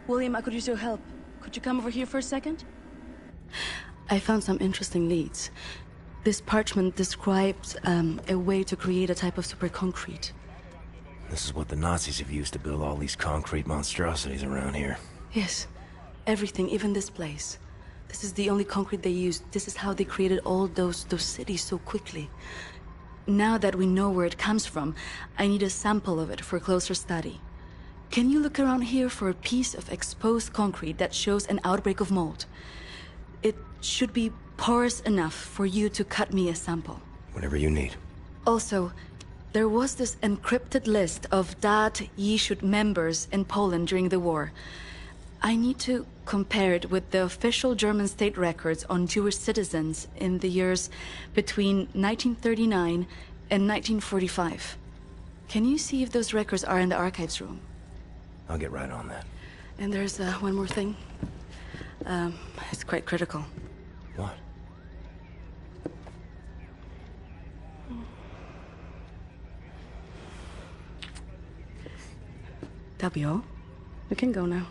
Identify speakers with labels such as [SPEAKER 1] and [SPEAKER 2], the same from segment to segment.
[SPEAKER 1] William, I could use your help. Could you come over here for a second?
[SPEAKER 2] I found some interesting leads. This parchment describes a way to create a type of super concrete.
[SPEAKER 3] This is what the Nazis have used to build all these concrete monstrosities around here.
[SPEAKER 2] Yes. Everything, even this place. This is the only concrete they used. This is how they created all those cities so quickly. Now that we know where it comes from, I need a sample of it for closer study. Can you look around here for a piece of exposed concrete that shows an outbreak of mold? It should be porous enough for you to cut me a sample.
[SPEAKER 3] Whatever you need.
[SPEAKER 2] Also, there was this encrypted list of Dat Yishud members in Poland during the war. I need to compare it with the official German state records on Jewish citizens in the years between 1939 and 1945. Can you see if those records are in the archives room?
[SPEAKER 3] I'll get right on that.
[SPEAKER 2] And there's one more thing. It's quite critical.
[SPEAKER 3] What?
[SPEAKER 2] That'll be all. We can go now.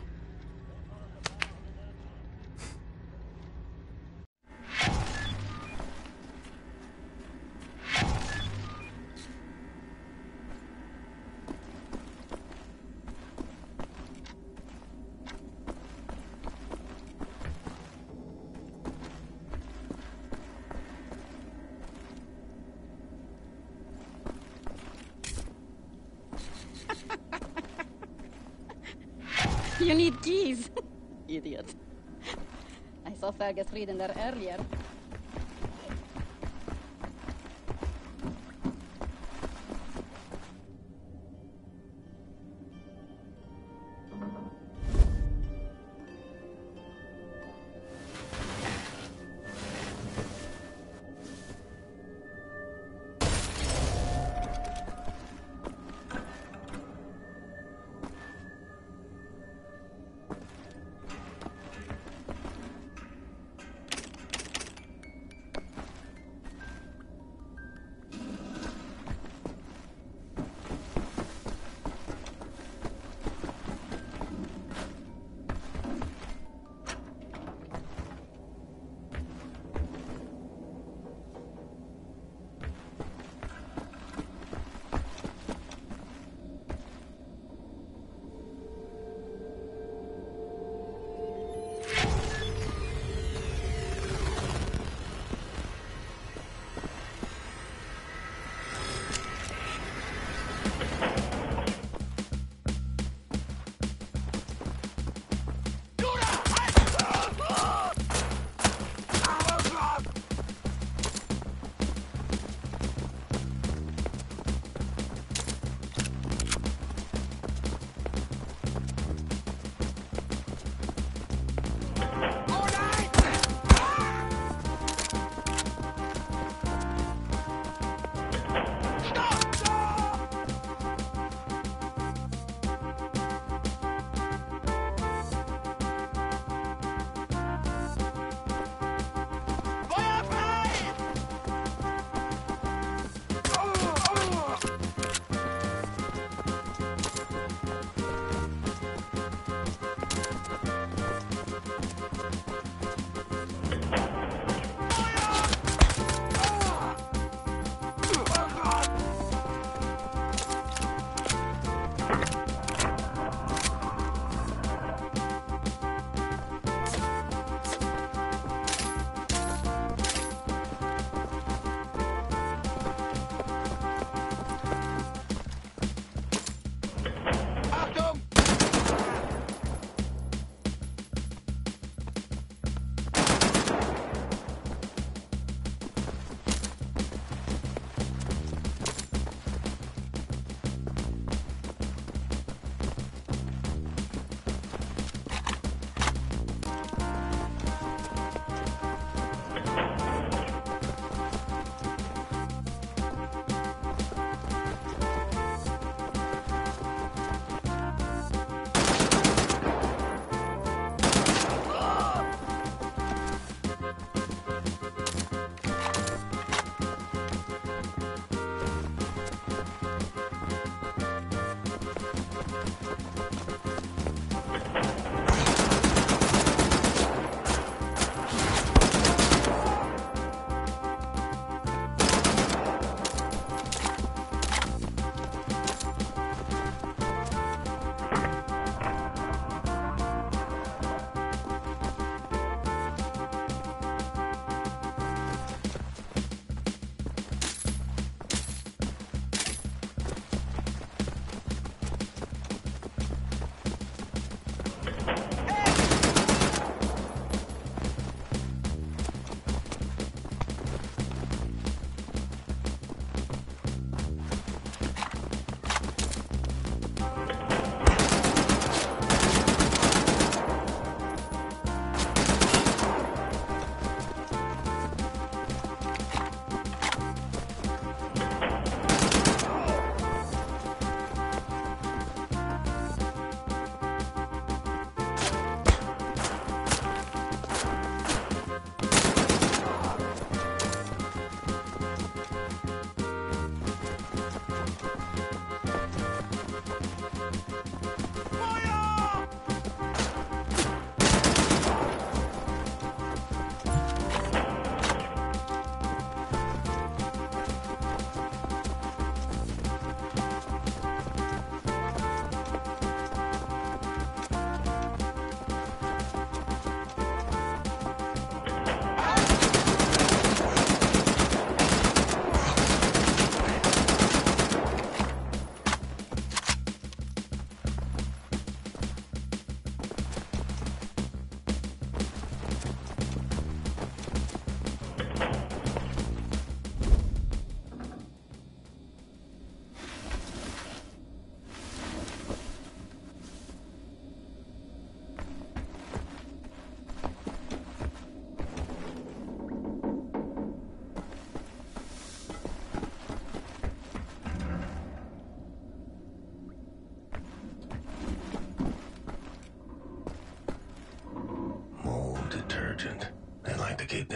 [SPEAKER 4] You need keys. Idiot. I saw Fergus reading there earlier.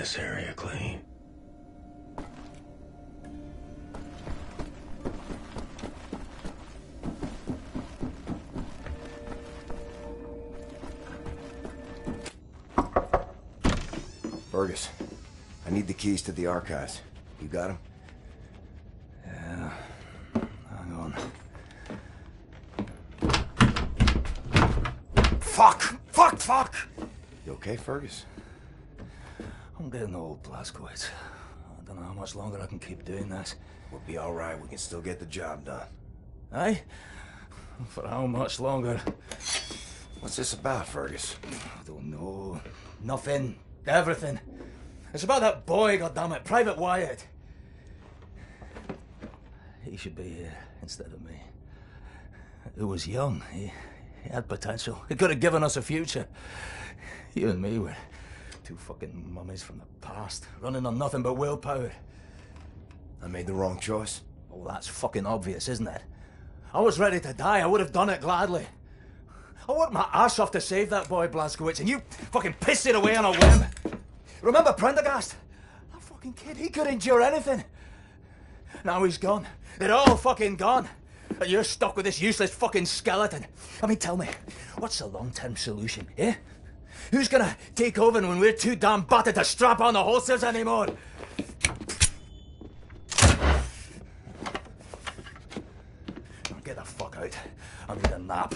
[SPEAKER 3] this area clean.
[SPEAKER 5] Fergus, I need the keys to the archives. You got them?
[SPEAKER 3] Yeah. Hang on.
[SPEAKER 5] Fuck! You okay, Fergus?
[SPEAKER 3] I'm getting old, Blazkowicz. I don't know how much longer I can keep doing this.
[SPEAKER 5] We'll be all right. We can still get the job done.
[SPEAKER 3] Aye? For how much longer?
[SPEAKER 5] What's this about, Fergus?
[SPEAKER 3] I don't know. Nothing. Everything. It's about that boy, goddammit, Private Wyatt. He should be here instead of me. He was young. He had potential. He could have given us a future. You and me were two fucking mummies from the past, running on nothing but willpower.
[SPEAKER 5] I made the wrong choice.
[SPEAKER 3] Oh, that's fucking obvious, isn't it? I was ready to die. I would have done it gladly. I worked my ass off to save that boy, Blazkowicz, and you fucking pissed it away on a whim. Remember Prendergast? That fucking kid, he could endure anything. Now he's gone. They're all fucking gone. And you're stuck with this useless fucking skeleton. I mean, tell me, what's the long-term solution, eh? Who's gonna take over when we're too damn battered to strap on the holsters anymore? Get the fuck out. I need a nap.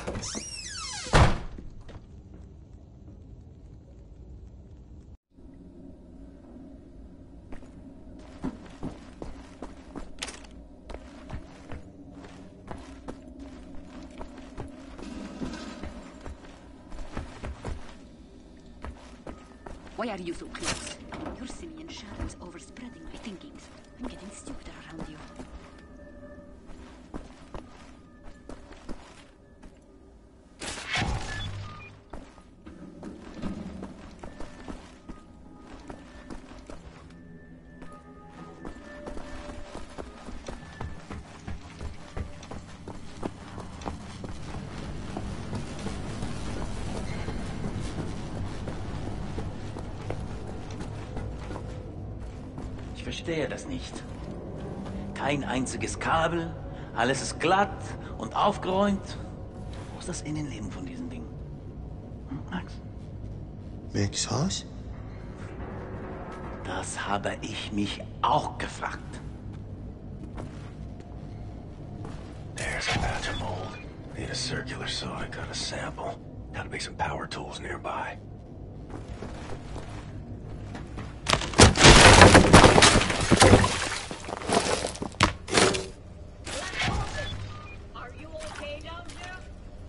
[SPEAKER 4] Why are you so close? Your simian shadows overspreading my thinkings. I'm getting stupider around you.
[SPEAKER 6] Ich verstehe das nicht. Kein einziges Kabel, alles ist glatt und aufgeräumt. Wo ist das Innenleben von diesem Ding? Hm, Max?
[SPEAKER 7] Max Haus?
[SPEAKER 6] Das habe ich mich auch gefragt.
[SPEAKER 3] There's a batch of mold. Need a circular saw to cut a sample. Gotta be some power tools nearby.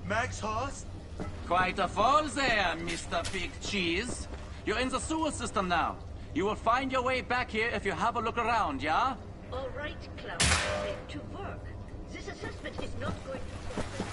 [SPEAKER 7] Max Haus?
[SPEAKER 6] Quite a fall there, Mr. Big Cheese. You're in the sewer system now. You will find your way back here if you have a look around, yeah?
[SPEAKER 8] All right, Klaus. Back to work. This assessment is not going to...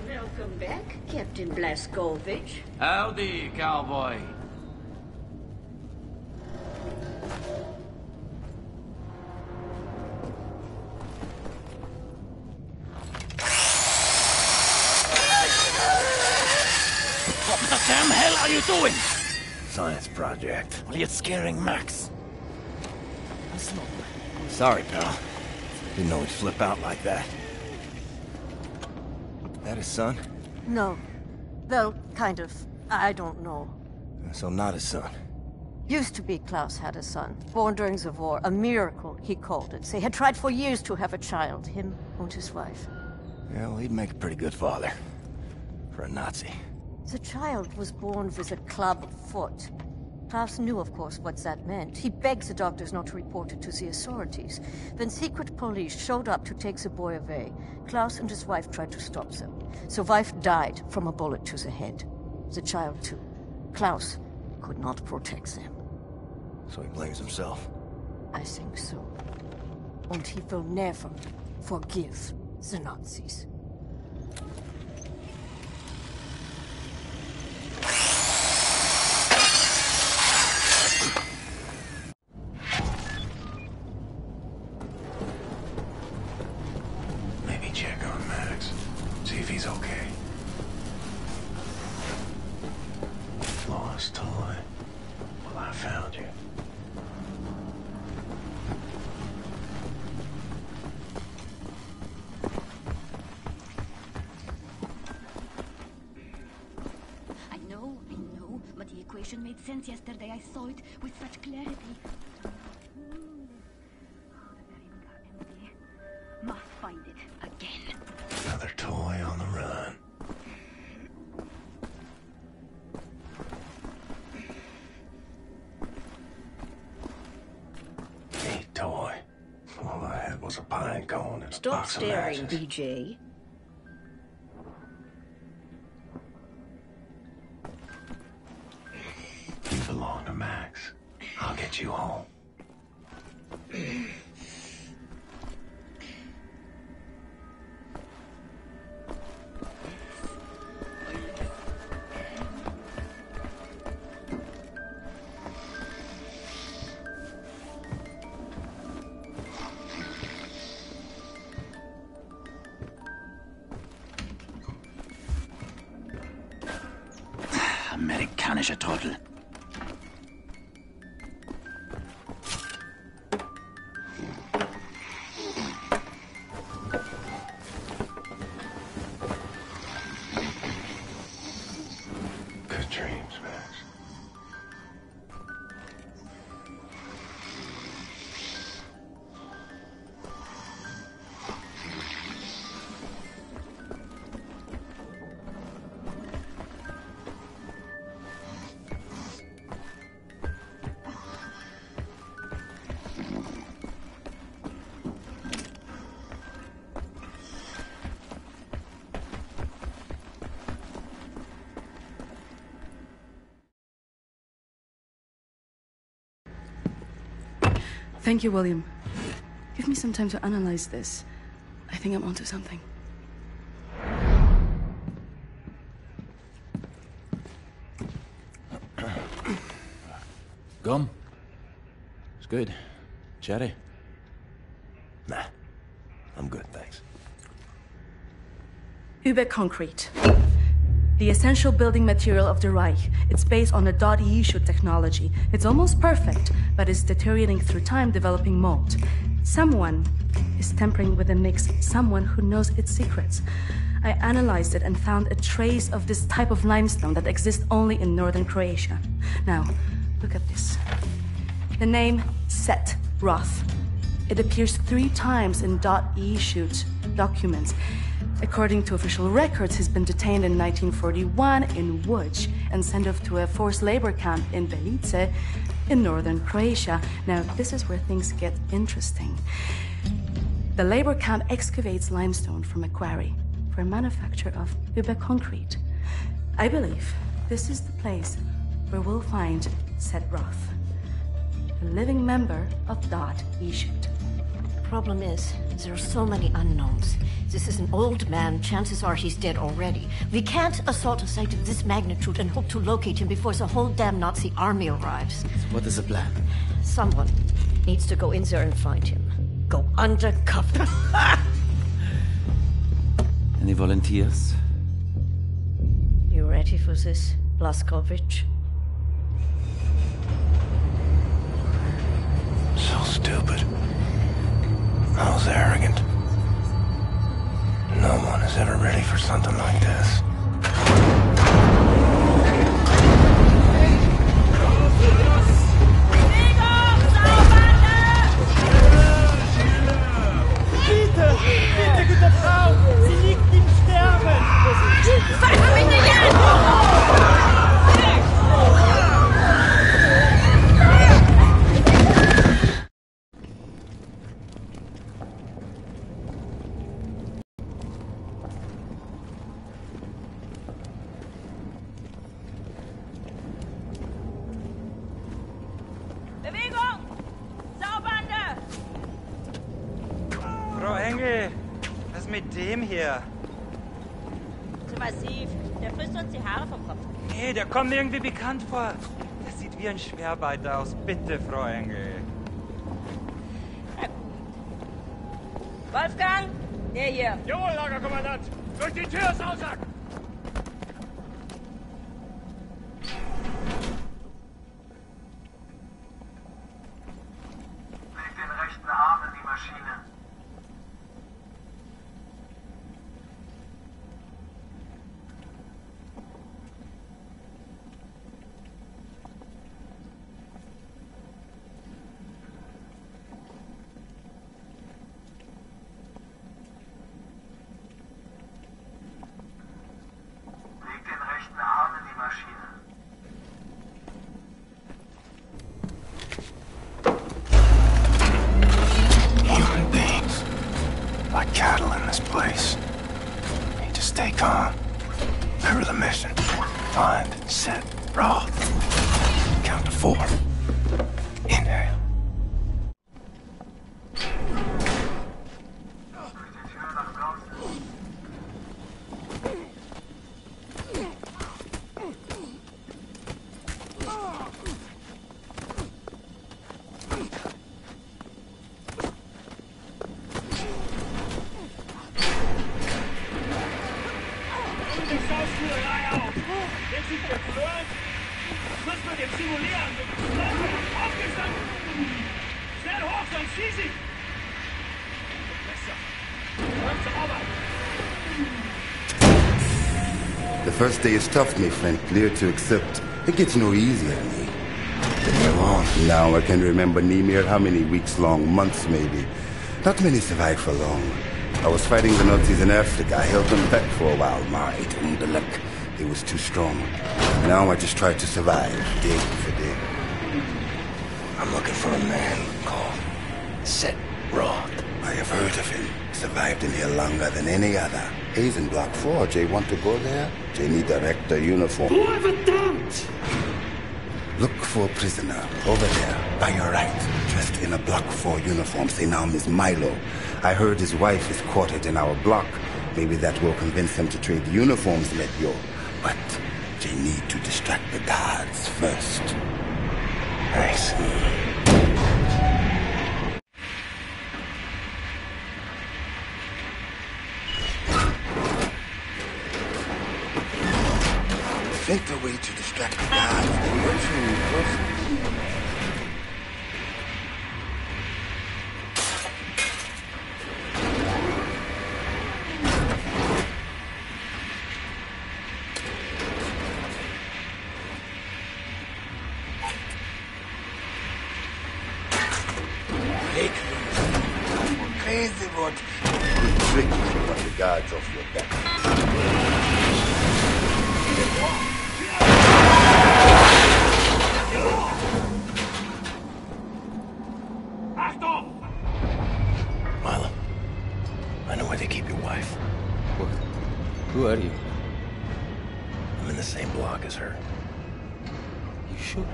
[SPEAKER 8] Welcome back, Captain Blazkowicz.
[SPEAKER 6] Howdy, cowboy. What the damn hell are you doing?
[SPEAKER 5] Science project.
[SPEAKER 6] Well, you're scaring Max.
[SPEAKER 5] Sorry, pal. Didn't know he'd flip out like that. That his son?
[SPEAKER 9] No. Well, kind of. I don't know.
[SPEAKER 5] So not his son.
[SPEAKER 9] Used to be Klaus had a son, born during the war. A miracle, he called it. They had tried for years to have a child, him and his wife.
[SPEAKER 5] Yeah, well, he'd make a pretty good father. For a Nazi.
[SPEAKER 9] The child was born with a club foot. Klaus knew, of course, what that meant. He begged the doctors not to report it to the authorities. When secret police showed up to take the boy away, Klaus and his wife tried to stop them. The wife died from a bullet to the head. The child, too. Klaus could not protect them.
[SPEAKER 5] So he blames himself.
[SPEAKER 9] I think so. And he will never forgive the Nazis.
[SPEAKER 5] Maybe check on Max. See if he's okay.
[SPEAKER 8] equation made sense yesterday. I saw it with such clarity. Oh, the variables are empty. Must find it again.
[SPEAKER 5] Another toy on the run. Neat toy. All I had was a pine cone and a
[SPEAKER 8] Stop
[SPEAKER 5] box of
[SPEAKER 8] staring,
[SPEAKER 5] matches.
[SPEAKER 8] BJ.
[SPEAKER 5] You belong to Max. I'll get you home.
[SPEAKER 6] Amerikanischer Trottel.
[SPEAKER 5] Good dreams, Max.
[SPEAKER 2] Thank you, William. Give me some time to analyze this. I think I'm onto something.
[SPEAKER 6] Gum? It's good. Cherry?
[SPEAKER 5] Nah. I'm good, thanks.
[SPEAKER 2] Uber concrete. The essential building material of the Reich. It's based on the .EU technology. It's almost perfect, but it's deteriorating through time, developing mold. Someone is tampering with the mix, someone who knows its secrets. I analyzed it and found a trace of this type of limestone that exists only in northern Croatia. Now, look at this. The name Set Roth. It appears 3 times in .EU documents. According to official records, he's been detained in 1941 in Łódź and sent off to a forced labor camp in Belice in northern Croatia. Now, this is where things get interesting. The labor camp excavates limestone from a quarry for manufacture of Uber concrete. I believe this is the place where we'll find Set Roth, a living member of .EU.
[SPEAKER 9] Problem is, there are so many unknowns. This is an old man. Chances are he's dead already. We can't assault a site of this magnitude and hope to locate him before the whole damn Nazi army arrives.
[SPEAKER 6] So what is the plan?
[SPEAKER 9] Someone needs to go in there and find him. Go undercover.
[SPEAKER 6] Any volunteers?
[SPEAKER 9] You ready for this, Blazkowicz?
[SPEAKER 5] So stupid. I was arrogant. No one is ever ready for something like this.
[SPEAKER 10] Bitte! Bitte, gute Frau! Sie liegt im Sterben! Frau Engel, was ist mit dem hier?
[SPEAKER 11] Zu massiv. Der frisst uns die Haare vom Kopf.
[SPEAKER 10] Nee, der kommt mir irgendwie bekannt vor. Der sieht wie ein Schwerbeiter aus. Bitte, Frau Engel.
[SPEAKER 11] Wolfgang, der hier.
[SPEAKER 10] Jawohl, Lagerkommandant. Durch die Tür, Sausack!
[SPEAKER 12] Leg den rechten Arm in die Maschine.
[SPEAKER 5] mission. Find, set, Roth. Count to 4. Inhale.
[SPEAKER 13] The first day is tough, my friend, clear to accept. It gets no easier on me. Now I can remember near how many weeks long, months maybe. Not many survive for long. I was fighting the Nazis in Africa. I held them back for a while. My luck, it was too strong. Now I just try to survive, day for day.
[SPEAKER 5] I'm looking for a man called Set Roth.
[SPEAKER 13] I have heard of him. Survived in here longer than any other. He's in Block 4. Jay want to go there? Jay need director uniform.
[SPEAKER 14] Verdammt!
[SPEAKER 13] Look for a prisoner over there, by your right, dressed in a Block 4 uniform. Say now, Miss Milo. I heard his wife is quartered in our block. Maybe that will convince him to trade the uniforms, let yo. But they need to distract the guards first.
[SPEAKER 5] Nice.
[SPEAKER 13] Think the way to distract the guards. Crazy what? Good trick to run the guards off your back.
[SPEAKER 5] Milo, I know where they keep your wife.
[SPEAKER 15] What? Who are you?
[SPEAKER 5] I'm in the same block as her.
[SPEAKER 15] You sure?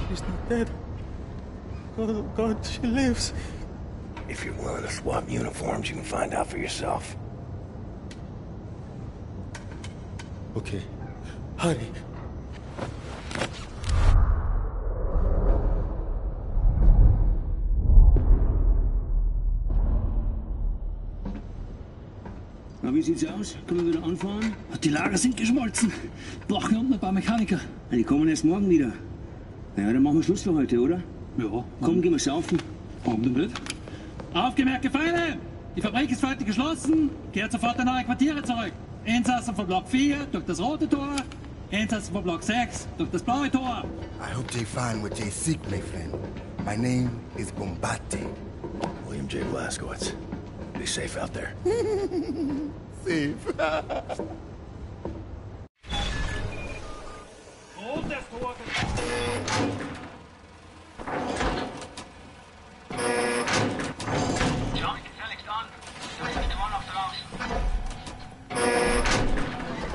[SPEAKER 15] She's not dead. Oh God, she lives.
[SPEAKER 5] If you're willing to swap uniforms, you can find out for yourself.
[SPEAKER 15] Okay. Hurry.
[SPEAKER 14] Na, wie sieht's aus? Können wir wieder anfahren? Die Lager sind geschmolzen. Brauchen wir unten ein paar Mechaniker. Die kommen erst morgen wieder. Naja, dann machen wir Schluss für heute, oder? Ja. Komm, gehen wir saufen. Warum denn nicht?
[SPEAKER 16] Aufgemerkt, Gefangene! Die Fabrik ist für heute geschlossen. Kehrt sofort in eure Quartiere zurück. Insassen von Block 4 durch das rote Tor. Insassen von Block 6 durch das blaue Tor.
[SPEAKER 13] I hope they find what they seek, my friend. My name is Bombate.
[SPEAKER 5] William J. Blazkowicz. Be safe out there.
[SPEAKER 13] Safe.
[SPEAKER 16] Rotes Tor.
[SPEAKER 12] Schau mich gefälligst an. Du bist mit dem Mann auf draußen.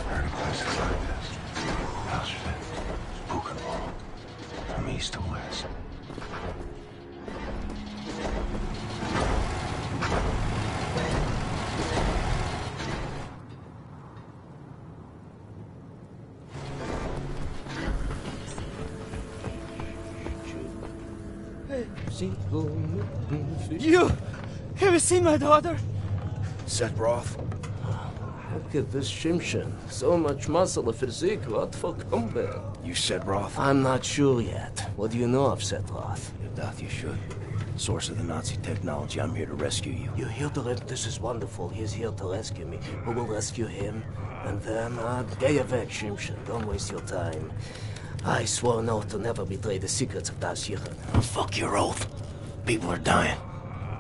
[SPEAKER 5] Heard of places like this. Auschwitz, Buchenwald, from east to west.
[SPEAKER 17] You! Have you seen my daughter?
[SPEAKER 5] Set Roth?
[SPEAKER 18] Look at this Shimshin. So much muscle and physique. What for combat?
[SPEAKER 5] You Set Roth?
[SPEAKER 18] I'm not sure yet. What do you know of Set Roth?
[SPEAKER 5] If that you should. Source of the Nazi technology. I'm here to rescue you.
[SPEAKER 18] You're here to This is wonderful. He's here to rescue me. Who will rescue him? And then, get you back, Shimshin. Don't waste your time. I swore an oath to never betray the secrets of Das Yichud.
[SPEAKER 5] Oh, fuck your oath. People are dying.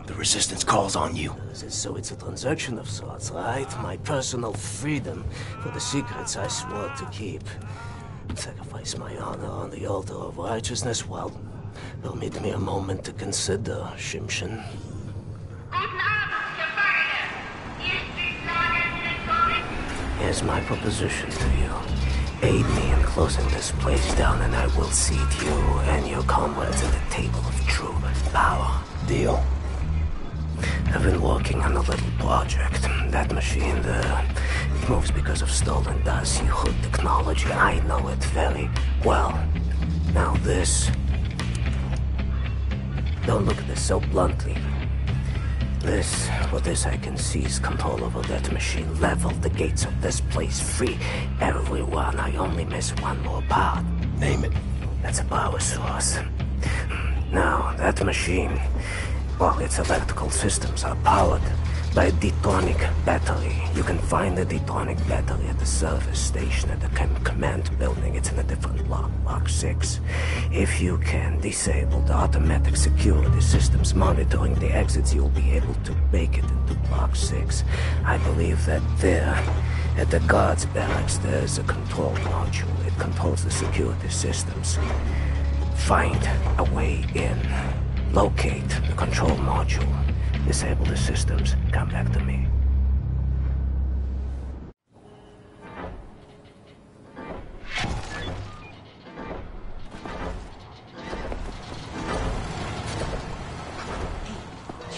[SPEAKER 5] The resistance calls on you.
[SPEAKER 18] So it's a transaction of sorts, right? My personal freedom for the secrets I swore to keep. Sacrifice my honor on the altar of righteousness. Well, permit me a moment to consider, Shimshin. Here's my proposition to you. Aid me in closing this place down and I will seat you and your comrades at the table of true power.
[SPEAKER 13] Deal.
[SPEAKER 18] I've been working on a little project. That machine there, it moves because of stolen Darcy Hood technology. I know it very well. Now this... Don't look at this so bluntly. With this I can seize control over that machine, level the gates of this place, free everyone. I only miss one more part.
[SPEAKER 13] Name it.
[SPEAKER 18] That's a power source. Now, that machine, well, its electrical systems are powered by a detonic battery. You can find the detonic battery at the service station at the command building. It's in a different block, Block 6. If you can disable the automatic security systems monitoring the exits, you'll be able to make it into Block 6. I believe that there, at the guards barracks, there's a control module. It controls the security systems. Find a way in. Locate the control module. Disable the systems. Come back to me.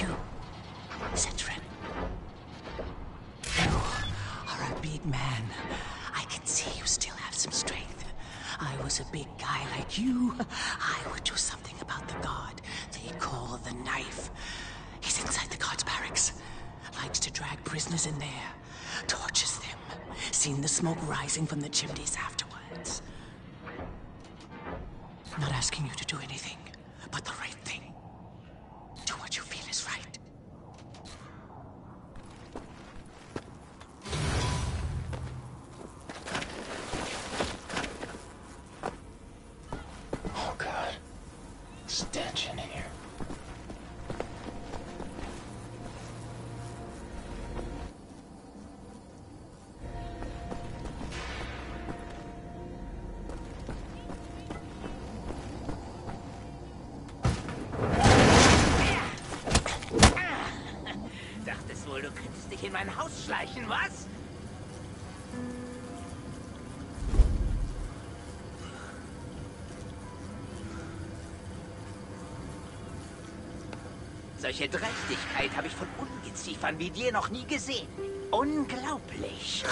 [SPEAKER 19] You, Citron. You are a big man. I can see you still have some strength. I was a big guy like you. I would do something about the guard they call the Knife. He's inside the guard's barracks. Likes to drag prisoners in there. Tortures them. Seen the smoke rising from the chimneys afterwards. Not asking you to do anything, but the right thing. Do what you feel is right.
[SPEAKER 5] Oh, God. Stench in here.
[SPEAKER 19] Dachtest wohl, du könntest dich in mein Haus schleichen, was? Solche Dreistigkeit habe ich von Ungeziefern wie dir noch nie gesehen. Unglaublich.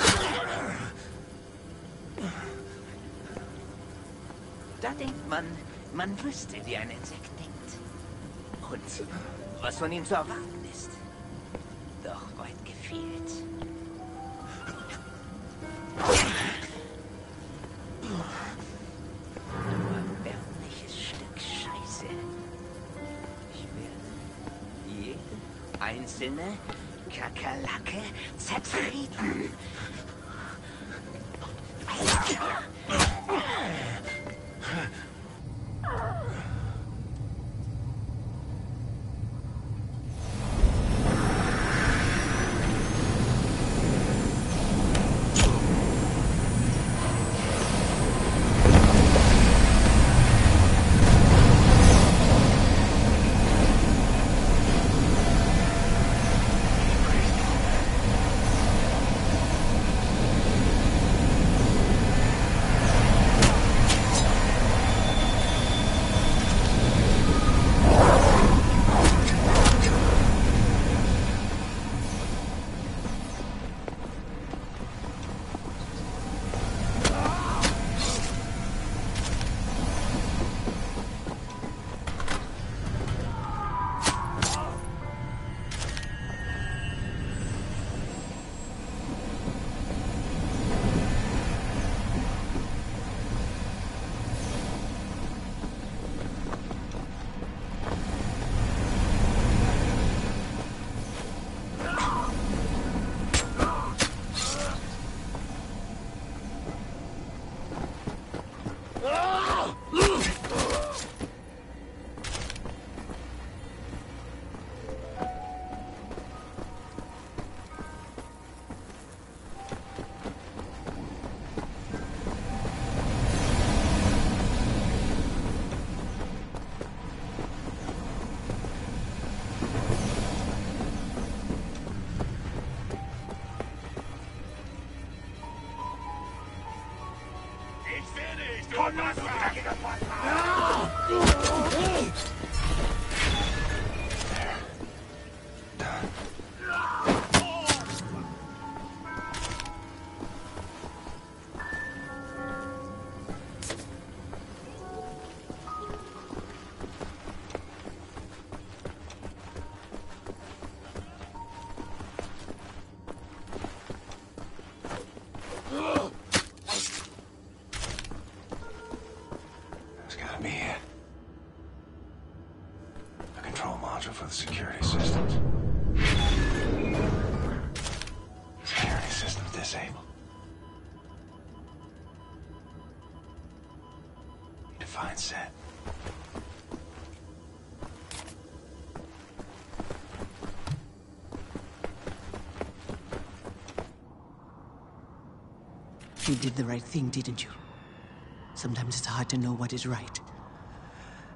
[SPEAKER 19] Da denkt man, man wüsste, wie ein Insekt denkt. Und was von ihm zu erwarten ist. Doch weit gefehlt. Du erbärmliches Stück Scheiße. Ich will jede einzelne Kakerlake zertreten.
[SPEAKER 5] Ich seh dich! Komm, lass uns dreckiger Feind! There's gotta be it. A control module for the security systems. Security systems disabled. Need to find set.
[SPEAKER 19] You did the right thing, didn't you? Sometimes it's hard to know what is right.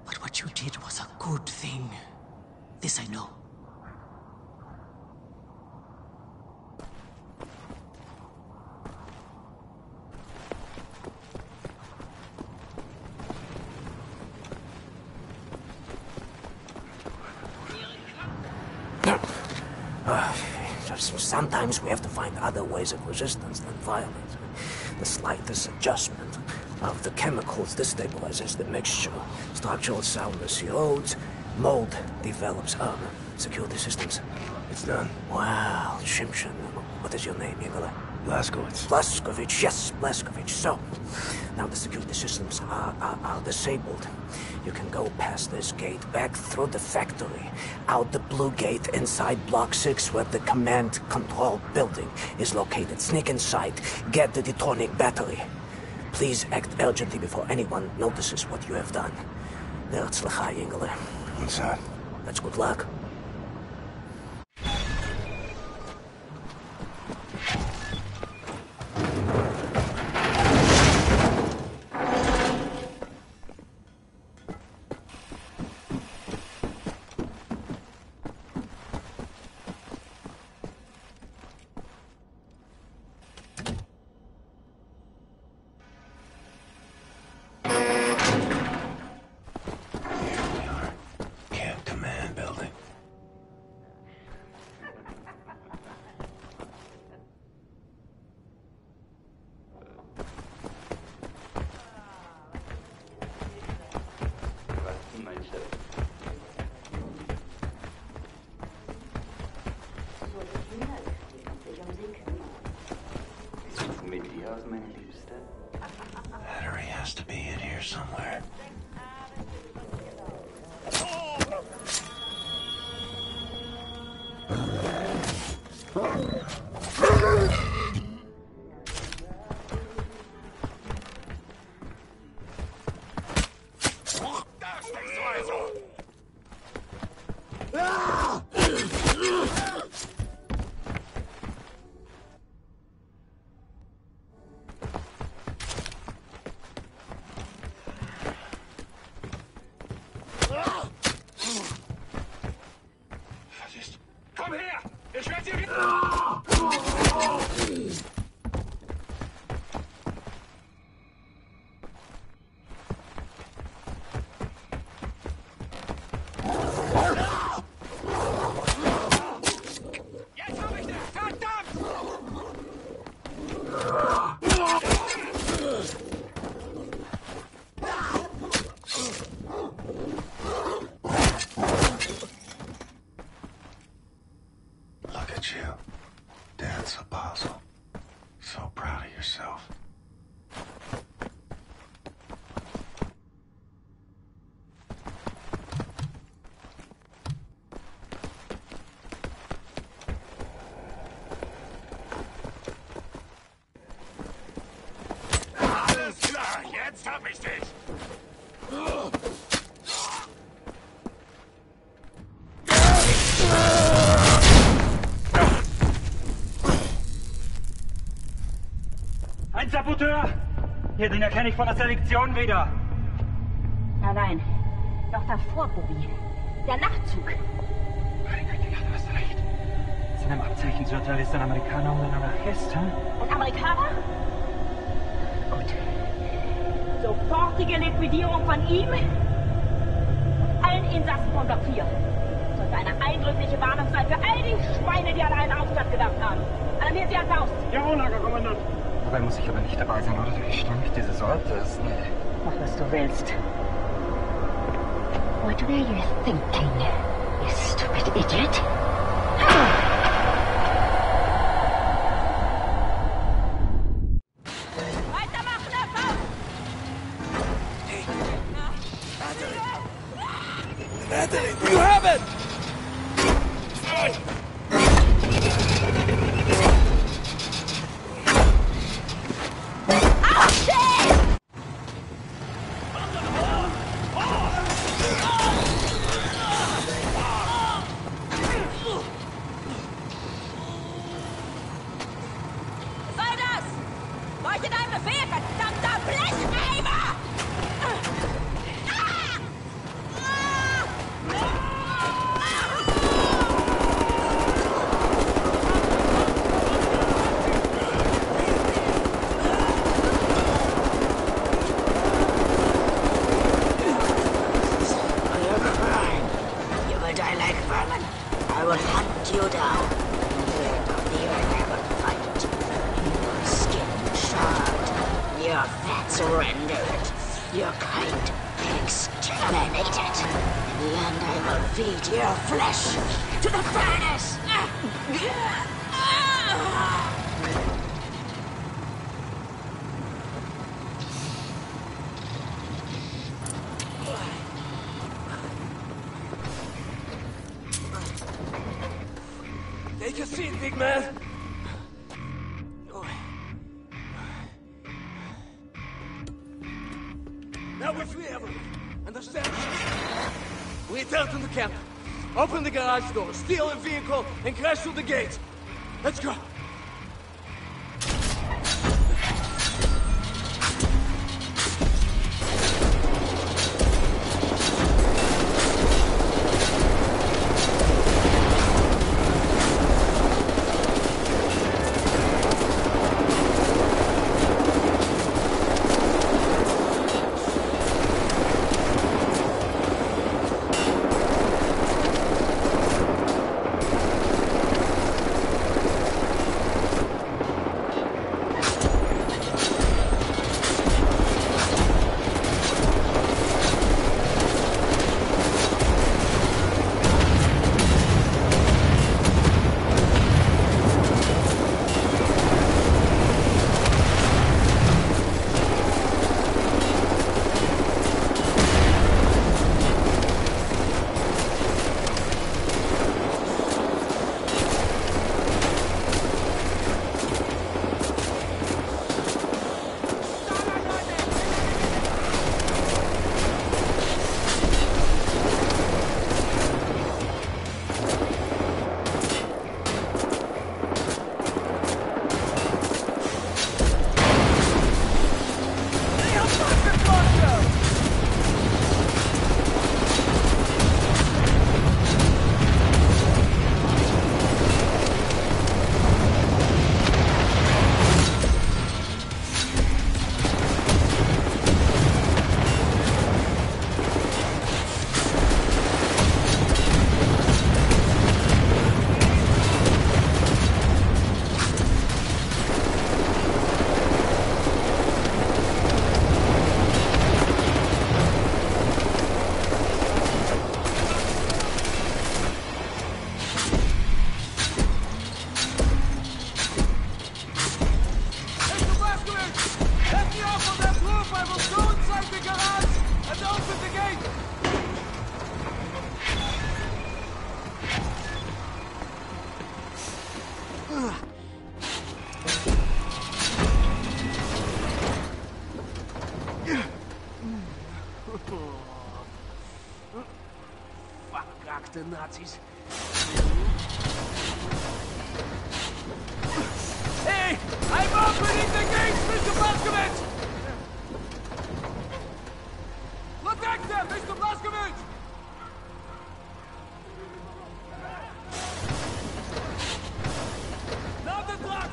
[SPEAKER 19] But what you did was a good thing. This I know.
[SPEAKER 18] Sometimes we have to find other ways of resistance than violence. The slightest adjustment of the chemicals destabilizes the mixture. Structural soundness erodes, mold develops. Security systems. It's done. Wow, Shimshin. What is your name, Igor?
[SPEAKER 5] Blazkowicz.
[SPEAKER 18] Blazkowicz, yes, Blazkowicz. So, now the security systems are disabled. You can go past this gate, back through the factory, out the blue gate inside Block 6 where the command control building is located. Sneak inside, get the detonic battery. Please act urgently before anyone notices what you have done. Herzlichai, Engel.
[SPEAKER 5] What's that?
[SPEAKER 18] That's good luck.
[SPEAKER 5] Battery has to be in here somewhere. Komm her! Ich werde dir... Jetzt hab ich dich! Verdammt! Look at you. Dance a puzzle. So proud of yourself. Alles klar, jetzt hab ich dich!
[SPEAKER 10] Ein Saboteur! Hier, den erkenne ich von der Selektion wieder.
[SPEAKER 8] Nein, noch davor, Bobby. Der Nachtzug.
[SPEAKER 10] Meine Güte, ja, du hast recht. Sind am Abzeichensurteil ist ein Amerikaner und ein Anarchist, hä?
[SPEAKER 8] Ein Amerikaner? Gut. sofortige Liquidierung von ihm und allen Insassen von Block 4. Sollte eine eindrückliche Warnung sein für all die Schweine, die an einen Aufstand gedacht haben. Alarmiert Sie als Haus.
[SPEAKER 12] Jawohl, Lagerkommandant. Dabei muss ich aber nicht dabei sein, oder? Wie stinkt dieses Ort? Das ist...
[SPEAKER 8] Mach, was du willst. What were you thinking, you stupid idiot?
[SPEAKER 11] Weitermachen, Herr Faust!
[SPEAKER 3] Natalie, you have it!
[SPEAKER 18] Take a seat, big man. Now we're free, everyone. Understand? We return to the camp. Open the garage door, steal a vehicle, and crash through the gate. Let's go. Verkackte Nazis. Hey! I'm opening the gates, Mr. Blazkowicz! Protect them, Mr. Blazkowicz! Not the truck!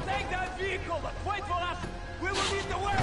[SPEAKER 18] Take that vehicle! But wait for us! We will lead the way!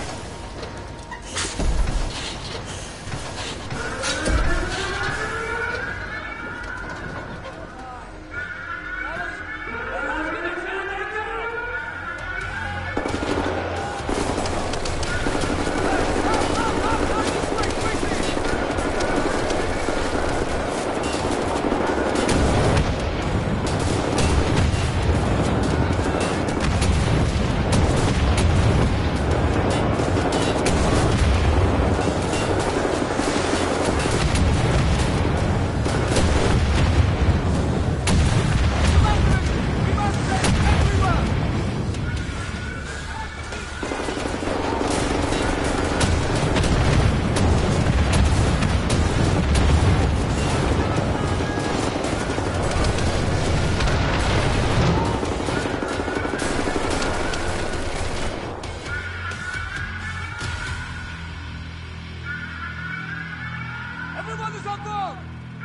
[SPEAKER 20] Everyone is on board!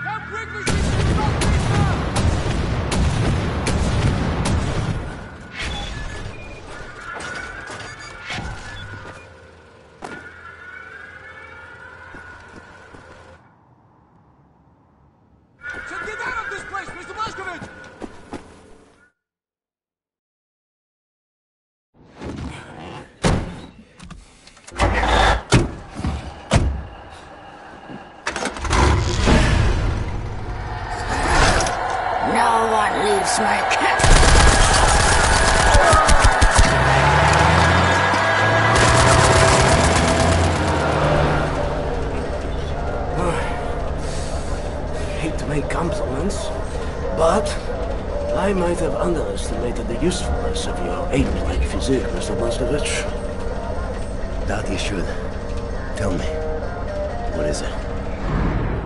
[SPEAKER 20] Come quickly, she's not now! So get out of this place, Mr. Blazkowicz!
[SPEAKER 19] No one leaves my camp.
[SPEAKER 18] I hate to make compliments, but I might have underestimated the usefulness of your ape-like physique, Mr. Blazkowicz.
[SPEAKER 13] That you should. Tell me. What is it?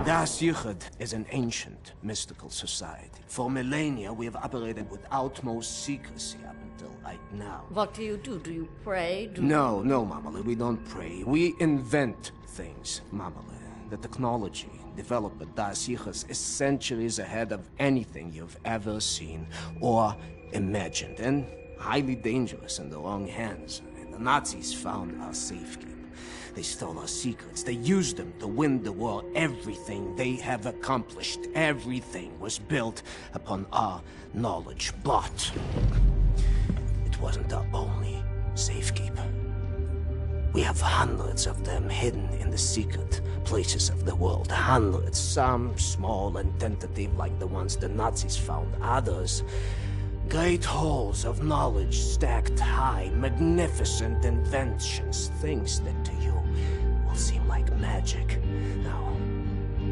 [SPEAKER 18] Das Yichud is an ancient, mystical society. For millennia, we have operated with utmost secrecy up until right now.
[SPEAKER 9] What do? Do you pray?
[SPEAKER 18] No, Mamale, we don't pray. We invent things, Mamale. The technology developed by Das Yichud is centuries ahead of anything you've ever seen or imagined, and highly dangerous in the wrong hands. And the Nazis found our safekeeping. They stole our secrets. They used them to win the war. Everything they have accomplished, everything was built upon our knowledge. But it wasn't our only safekeeper. We have hundreds of them hidden in the secret places of the world. Hundreds, some small and tentative like the ones the Nazis found. Others, great halls of knowledge stacked high, magnificent inventions, things that to you will seem like magic. Now,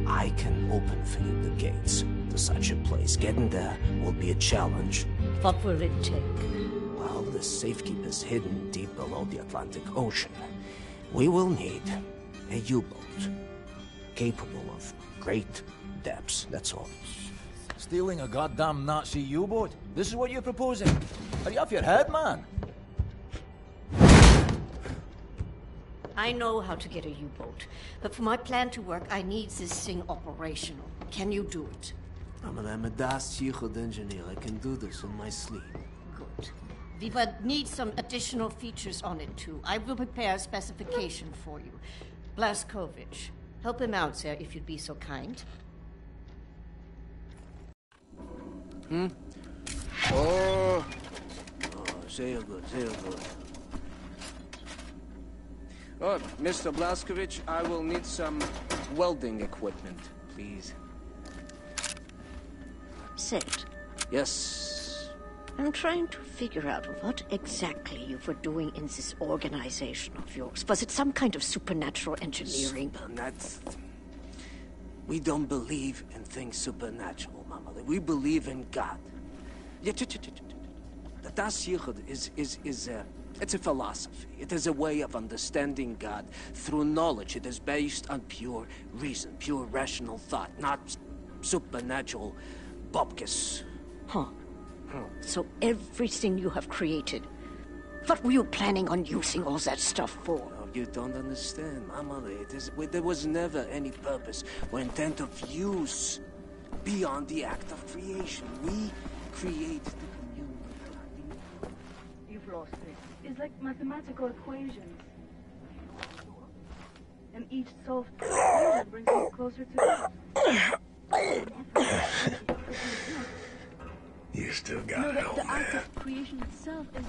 [SPEAKER 18] I can open for you the gates to such a place. Getting there will be a challenge.
[SPEAKER 9] What will it take?
[SPEAKER 18] Well, the safekeeper is hidden deep below the Atlantic Ocean. We will need a U-boat capable of great depths, that's all.
[SPEAKER 3] Stealing a goddamn Nazi U-boat? This is what you're proposing? Are you off your head, man?
[SPEAKER 9] I know how to get a U-boat, but for my plan to work, I need this thing operational. Can you do it?
[SPEAKER 18] I'm a Das Yichud engineer. I can do this in my sleep.
[SPEAKER 9] Good. We will need some additional features on it, too. I will prepare a specification for you. Blazkowicz, help him out, sir, if you'd be so kind.
[SPEAKER 18] Oh, sehr good, sehr good.
[SPEAKER 21] Oh, Mr. Blazkowicz, I will need some welding equipment, please.
[SPEAKER 9] Set.
[SPEAKER 21] Yes.
[SPEAKER 9] I'm trying to figure out what exactly you were doing in this organization of yours. Was it some kind of supernatural engineering?
[SPEAKER 18] We don't believe in things supernatural, Mama. We believe in God. The Das Yichud it's a philosophy. It is a way of understanding God through knowledge. It is based on pure reason, pure rational thought, not supernatural bupkis.
[SPEAKER 9] Huh. So everything you have created, what were you planning on using all that stuff for?
[SPEAKER 18] Oh, you don't understand, Mama. There was never any purpose or intent of use beyond the act of creation. We create the community.
[SPEAKER 2] You've lost it. It's like mathematical equations. And each solved equation brings you closer to God.
[SPEAKER 5] You still got it,
[SPEAKER 2] the act of creation itself is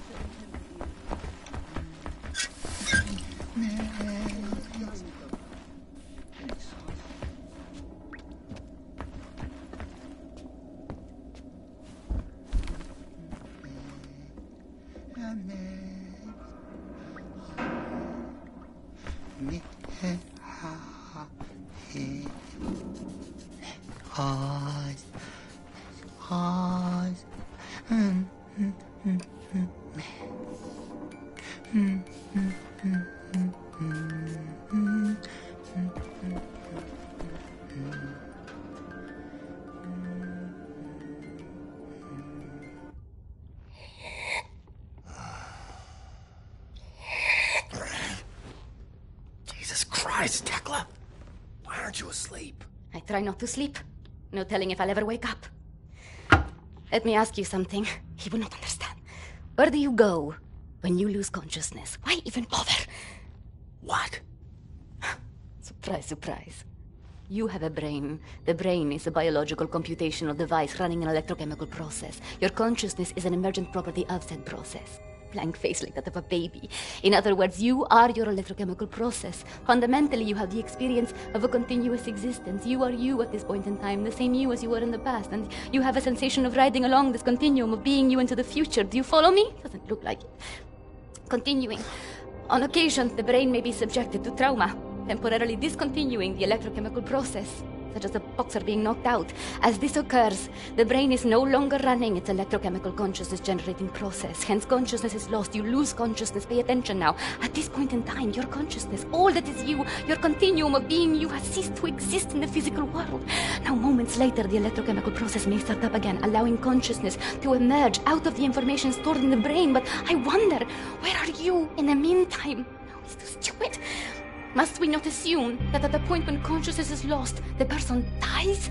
[SPEAKER 1] Why aren't you asleep?
[SPEAKER 4] I try not to sleep. No telling if I'll ever wake up. Let me ask you something. He will not understand. Where do you go when you lose consciousness? Why even bother?
[SPEAKER 1] What?
[SPEAKER 4] Surprise, surprise. You have a brain. The brain is a biological computational device running an electrochemical process. Your consciousness is an emergent property of said process. Blank face like that of a baby. In other words, you are your electrochemical process. Fundamentally, you have the experience of a continuous existence. You are you at this point in time, the same you as you were in the past, and you have a sensation of riding along this continuum of being you into the future. Do you follow me? Doesn't look like it. Continuing. On occasion, the brain may be subjected to trauma, temporarily discontinuing the electrochemical process, such as a boxer being knocked out. As this occurs, the brain is no longer running its electrochemical consciousness-generating process. Hence, consciousness is lost. You lose consciousness. Pay attention now. At this point in time, your consciousness, all that is you, your continuum of being you, has ceased to exist in the physical world. Now, moments later, the electrochemical process may start up again, allowing consciousness to emerge out of the information stored in the brain. But I wonder, where are you in the meantime? No, it's too stupid. Must we not assume that at the point when consciousness is lost, the person dies?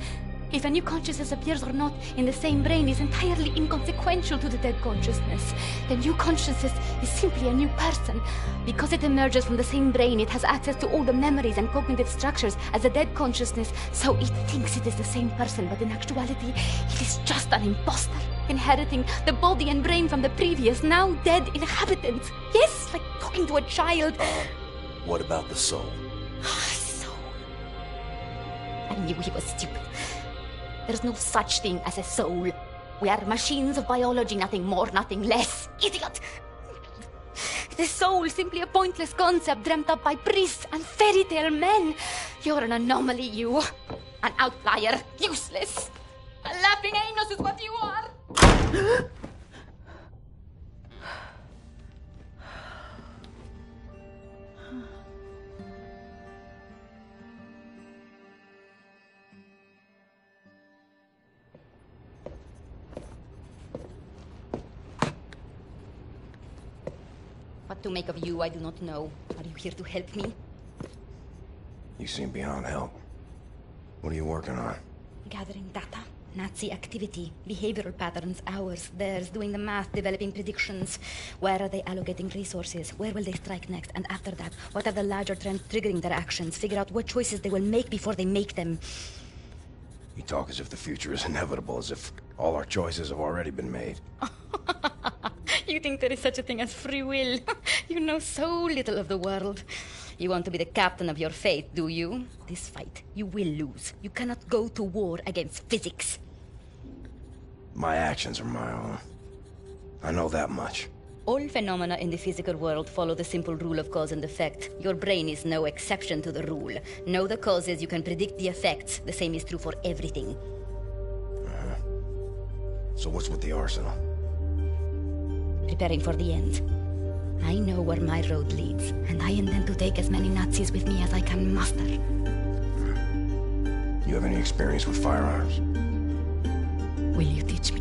[SPEAKER 4] If a new consciousness appears or not in the same brain is entirely inconsequential to the dead consciousness. The new consciousness is simply a new person. Because it emerges from the same brain, it has access to all the memories and cognitive structures as a dead consciousness, so it thinks it is the same person, but in actuality, it is just an imposter, inheriting the body and brain from the previous, now dead inhabitant. Yes, like talking to a child.
[SPEAKER 1] What about the soul?
[SPEAKER 4] Soul. I knew he was stupid. There's no such thing as a soul. We are machines of biology, nothing more, nothing less. Idiot! The soul, simply a pointless concept dreamt up by priests and fairy tale men. You're an anomaly, you. An outlier. Useless. A laughing anus is what you are. What to make of you, I do not know. Are you here to help me?
[SPEAKER 1] You seem beyond help. What are you working on?
[SPEAKER 4] Gathering data. Nazi activity. Behavioral patterns. Ours. Theirs. Doing the math. Developing predictions. Where are they allocating resources? Where will they strike next? And after that, what are the larger trends triggering their actions? Figure out what choices they will make before they make them.
[SPEAKER 1] You talk as if the future is inevitable, as if all our choices have already been made.
[SPEAKER 4] You think there is such a thing as free will? You know so little of the world. You want to be the captain of your fate, do you? This fight, you will lose. You cannot go to war against physics.
[SPEAKER 1] My actions are my own. I know that much.
[SPEAKER 4] All phenomena in the physical world follow the simple rule of cause and effect. Your brain is no exception to the rule. Know the causes, you can predict the effects. The same is true for everything.
[SPEAKER 1] So what's with the arsenal?
[SPEAKER 4] Preparing for the end. I know where my road leads, and I intend to take as many Nazis with me as I can muster.
[SPEAKER 1] You have any experience with firearms?
[SPEAKER 4] Will you teach me?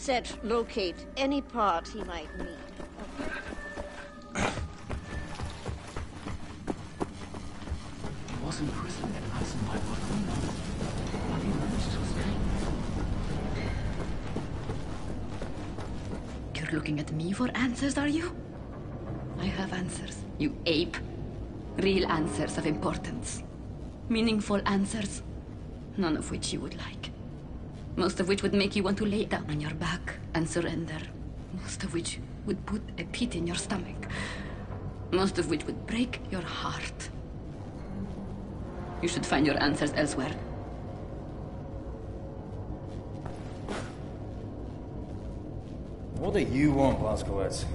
[SPEAKER 9] said locate any part he might need.
[SPEAKER 6] He was in prison at Eisenwald Volcano, but he managed to escape.
[SPEAKER 2] You're looking at me for answers, are you? I have answers, you ape. Real answers of importance. Meaningful answers. None of which you would like. Most of which would make you want to lay down on your back and surrender. Most of which would put a pit in your stomach. Most of which would break your heart. You should find your answers elsewhere.
[SPEAKER 3] What do you want, Blazkowicz?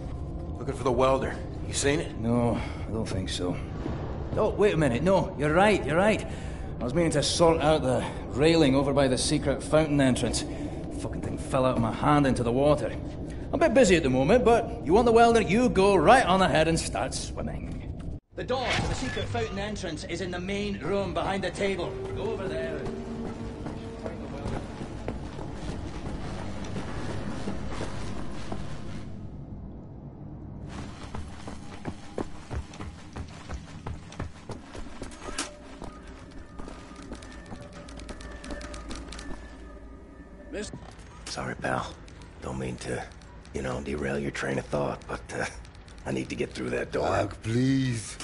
[SPEAKER 1] Looking for the welder. You seen it?
[SPEAKER 3] No, I don't think so. Oh, wait a minute. No, you're right, you're right. I was meaning to sort out the railing over by the secret fountain entrance. Fucking thing fell out of my hand into the water. I'm a bit busy at the moment, but you want the welder, you go right on ahead and start swimming. The door to the secret fountain entrance is in the main room behind the table. Go over there.
[SPEAKER 1] Sorry, pal. Don't mean to, derail your train of thought, but I need to get through that door.
[SPEAKER 13] Doc, please.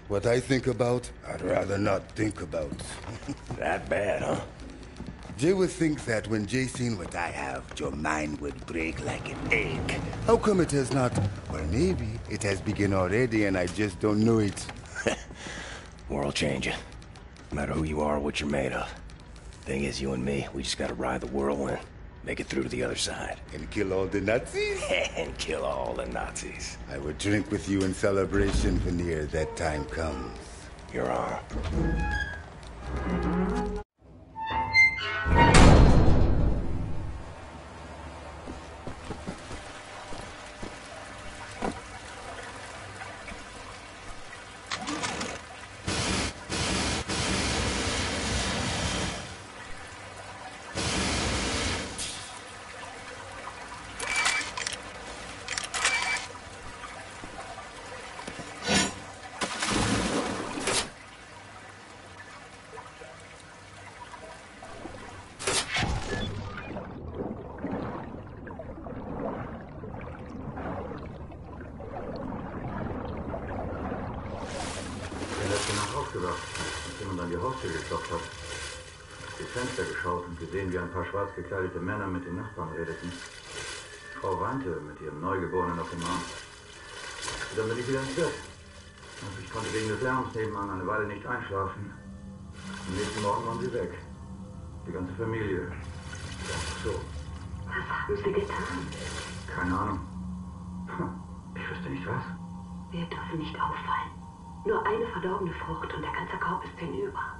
[SPEAKER 13] What I think about, I'd rather not think about.
[SPEAKER 1] That bad, huh?
[SPEAKER 13] Jay would think that when Jay seen what I have, your mind would break like an egg. How come it has not? Or maybe it has begun already and I just don't know it.
[SPEAKER 1] World changing. No matter who you are or what you're made of. Thing is, you and me, we just gotta ride the whirlwind. Make it through to the other side.
[SPEAKER 13] And kill all the Nazis?
[SPEAKER 1] And kill all the Nazis.
[SPEAKER 13] I would drink with you in celebration when that time comes.
[SPEAKER 1] Your arm.
[SPEAKER 5] Gesehen, wie ein paar schwarz gekleidete Männer mit den Nachbarn redeten. Die Frau weinte mit ihrem Neugeborenen auf dem Arm. Dann bin ich wieder ins Bett. Und ich konnte wegen des Lärms nebenan eine Weile nicht einschlafen. Am nächsten Morgen waren sie weg. Die ganze Familie. Einfach so.
[SPEAKER 7] Was haben sie getan?
[SPEAKER 5] Keine Ahnung. Ich wüsste nicht was.
[SPEAKER 7] Wir dürfen nicht auffallen. Nur eine verdorbene Frucht und der ganze Korb ist hinüber.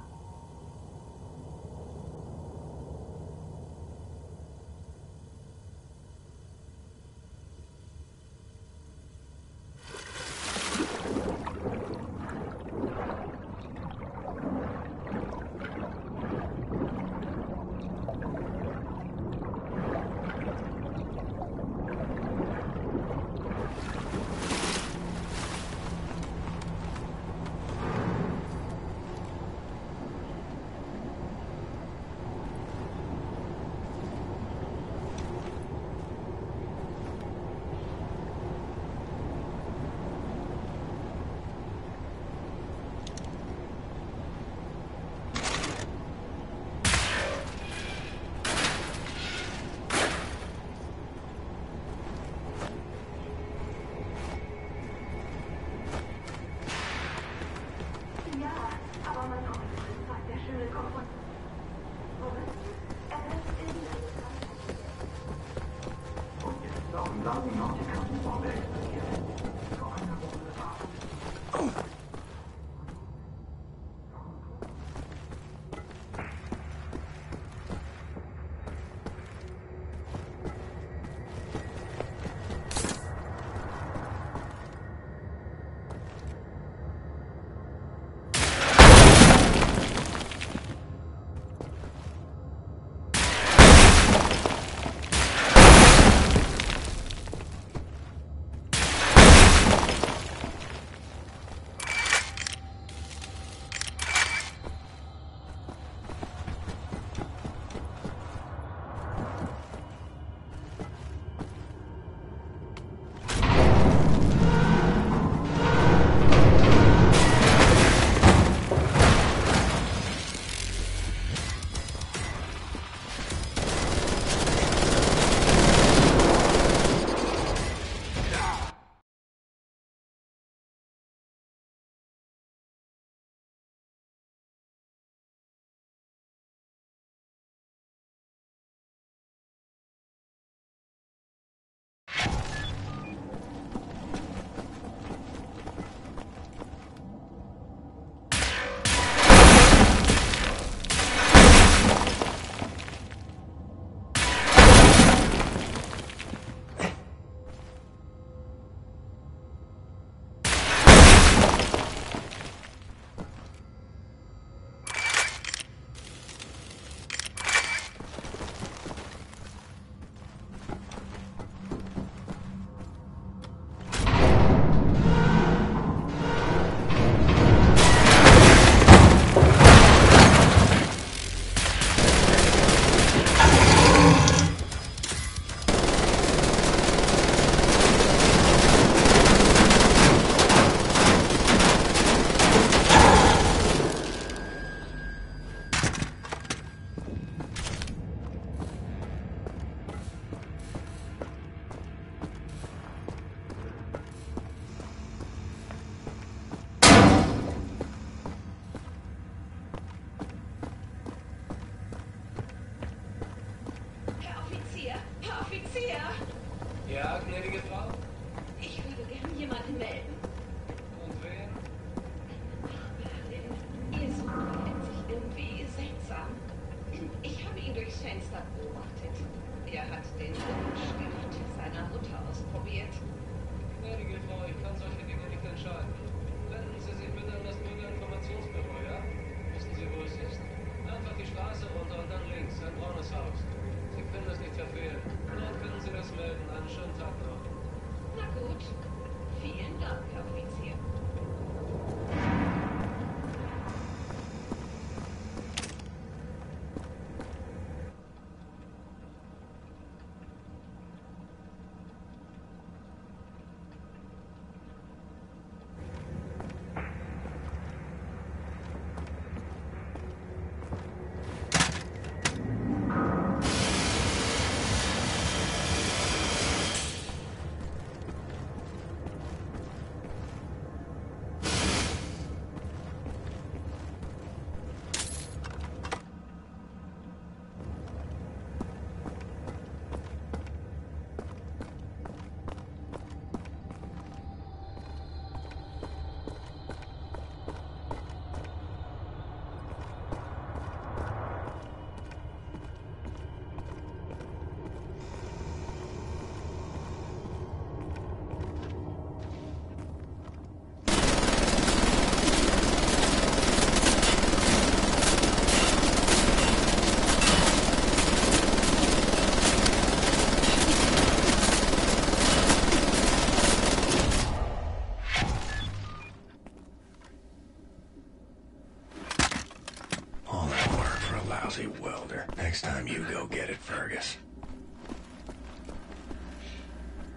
[SPEAKER 15] Ja, gnädige Frau?
[SPEAKER 7] Ich würde gern jemanden melden.
[SPEAKER 15] Und wen?
[SPEAKER 7] Ihr Sohn verhält sich irgendwie seltsam. Ich habe ihn durchs Fenster beobachtet. Er hat den Lippenstift seiner Mutter ausprobiert.
[SPEAKER 15] Gnädige Frau, ich kann solche Dinge nicht entscheiden. Wenden Sie sich bitte an das Bürgerinformationsbüro, ja? Wissen Sie, wo es ist? Einfach die Straße runter und dann links, ein braunes Haus. Sie können das nicht verfehlen. Dort können Sie das melden. Einen schönen Tag noch.
[SPEAKER 7] Na gut. Vielen Dank, Herr Offizier.
[SPEAKER 1] Next time you go get it, Fergus.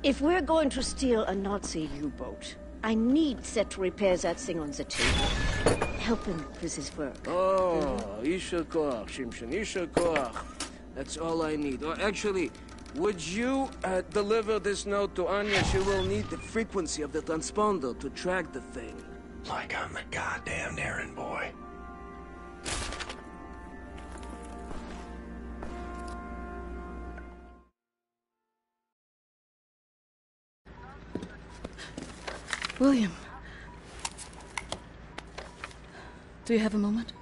[SPEAKER 9] If we're going to steal a Nazi U-boat, I need Set to repair that thing on the table. Help him with his work.
[SPEAKER 21] Oh, Isha Koach, Shimshon, Isha Koach. That's all I need. Or actually, would you deliver this note to Anya? She will need the frequency of the transponder to track the thing.
[SPEAKER 1] Like I'm the goddamn errand boy.
[SPEAKER 2] William. Do you have a moment?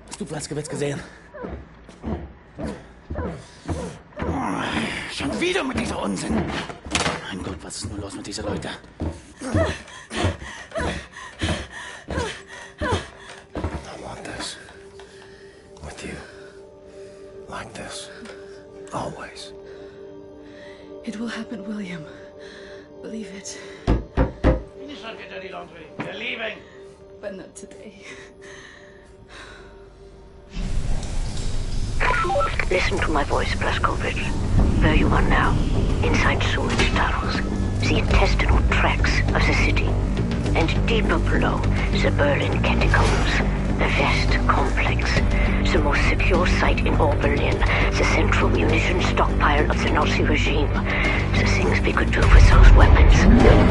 [SPEAKER 3] Hast du Blaskowitz gesehen?
[SPEAKER 6] Schon wieder mit dieser Unsinn. Mein Gott, was ist nur los mit diesen Leuten?
[SPEAKER 1] I want this. With you. Like this. Always.
[SPEAKER 2] It will happen, William. Believe it.
[SPEAKER 6] Finish up, get dirty laundry. We're leaving.
[SPEAKER 2] But not today.
[SPEAKER 7] Listen to my voice, Blazkowicz. Where you are now, inside sewage tunnels, the intestinal tracts of the city, and deeper below, the Berlin catacombs, the West complex, the most secure site in all Berlin, the central munition stockpile of the Nazi regime, the things we could do with those weapons.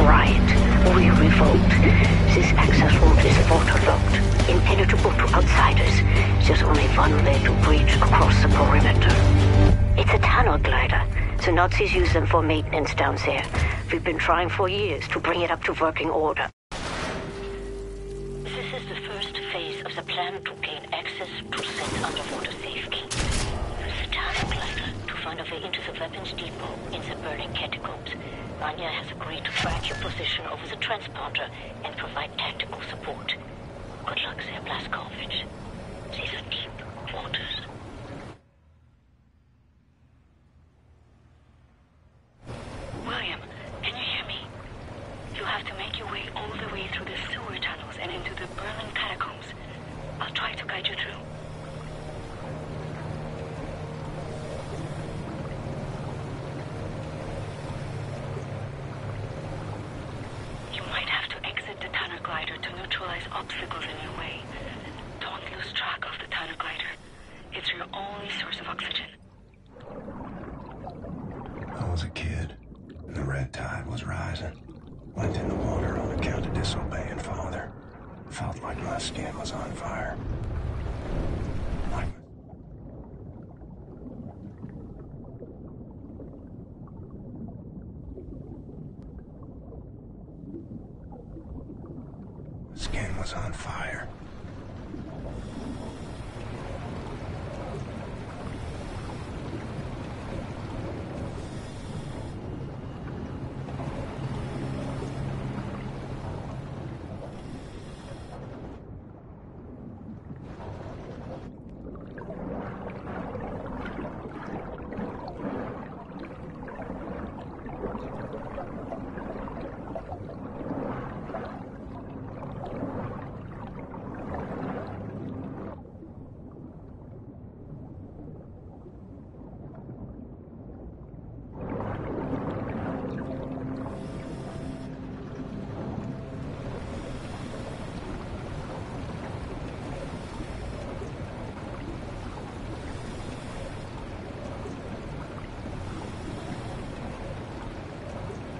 [SPEAKER 7] Riot. We revolt. This access route is waterlogged, impenetrable to outsiders. There's only one way to breach across the perimeter. It's a tunnel glider. The Nazis use them for maintenance down there. We've been trying for years to bring it up to working order. This is the first phase of the plan to gain access to Set's underwater safe key. Use the tunnel glider to find a way into the weapons depot in the Berlin catacombs. Anya has agreed to track your position over the transponder and provide tactical support. Good luck there, Blazkowicz. These are deep waters.
[SPEAKER 22] William, can you hear me? You have to make your way all the way through the sewer tunnels and into the Berlin catacombs. I'll try to guide you through. You might have to exit the tunnel glider to neutralize obstacles in your way. Don't lose track of the tunnel glider. It's your only source of oxygen.
[SPEAKER 1] I was a kid. The red tide was rising. Went in the water on account of disobeying father. Felt like my skin was on fire. was on fire.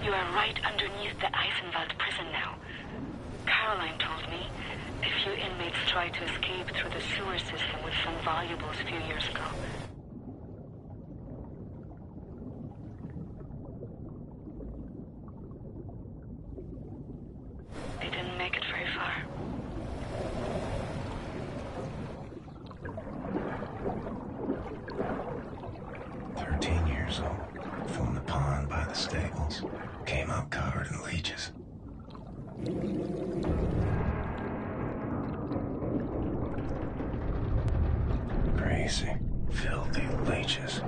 [SPEAKER 22] You are right underneath the Eisenwald prison now. Caroline told me a few inmates tried to escape through the sewer system with some valuables a few years ago. They didn't make it very far.
[SPEAKER 1] Fell in the pond by the stables. Came out covered in leeches. Crazy, filthy leeches.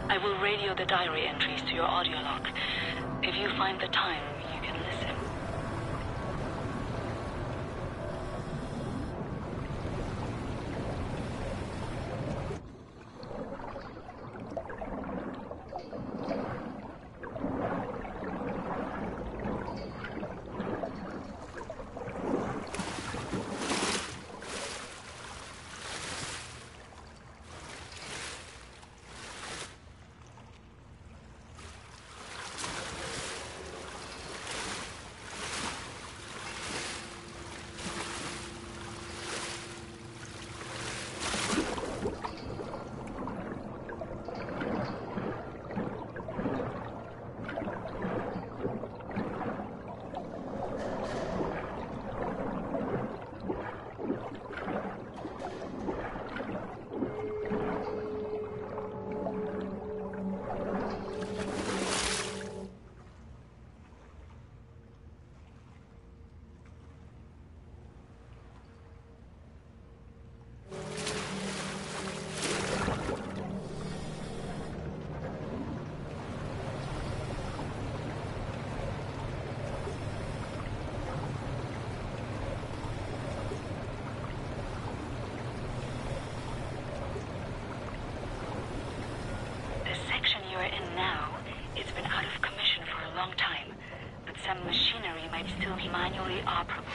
[SPEAKER 22] I will radio the diary entries to your audio log. If you find the time, you can listen. Some machinery might still be manually operable.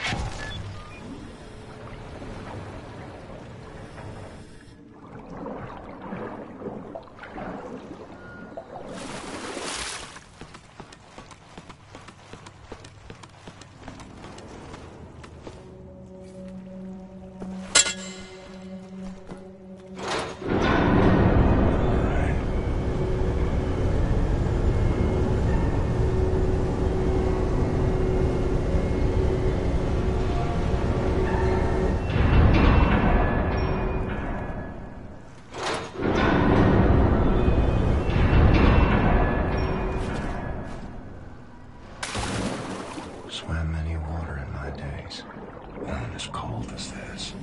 [SPEAKER 1] Swam many water in my days. None as cold as this.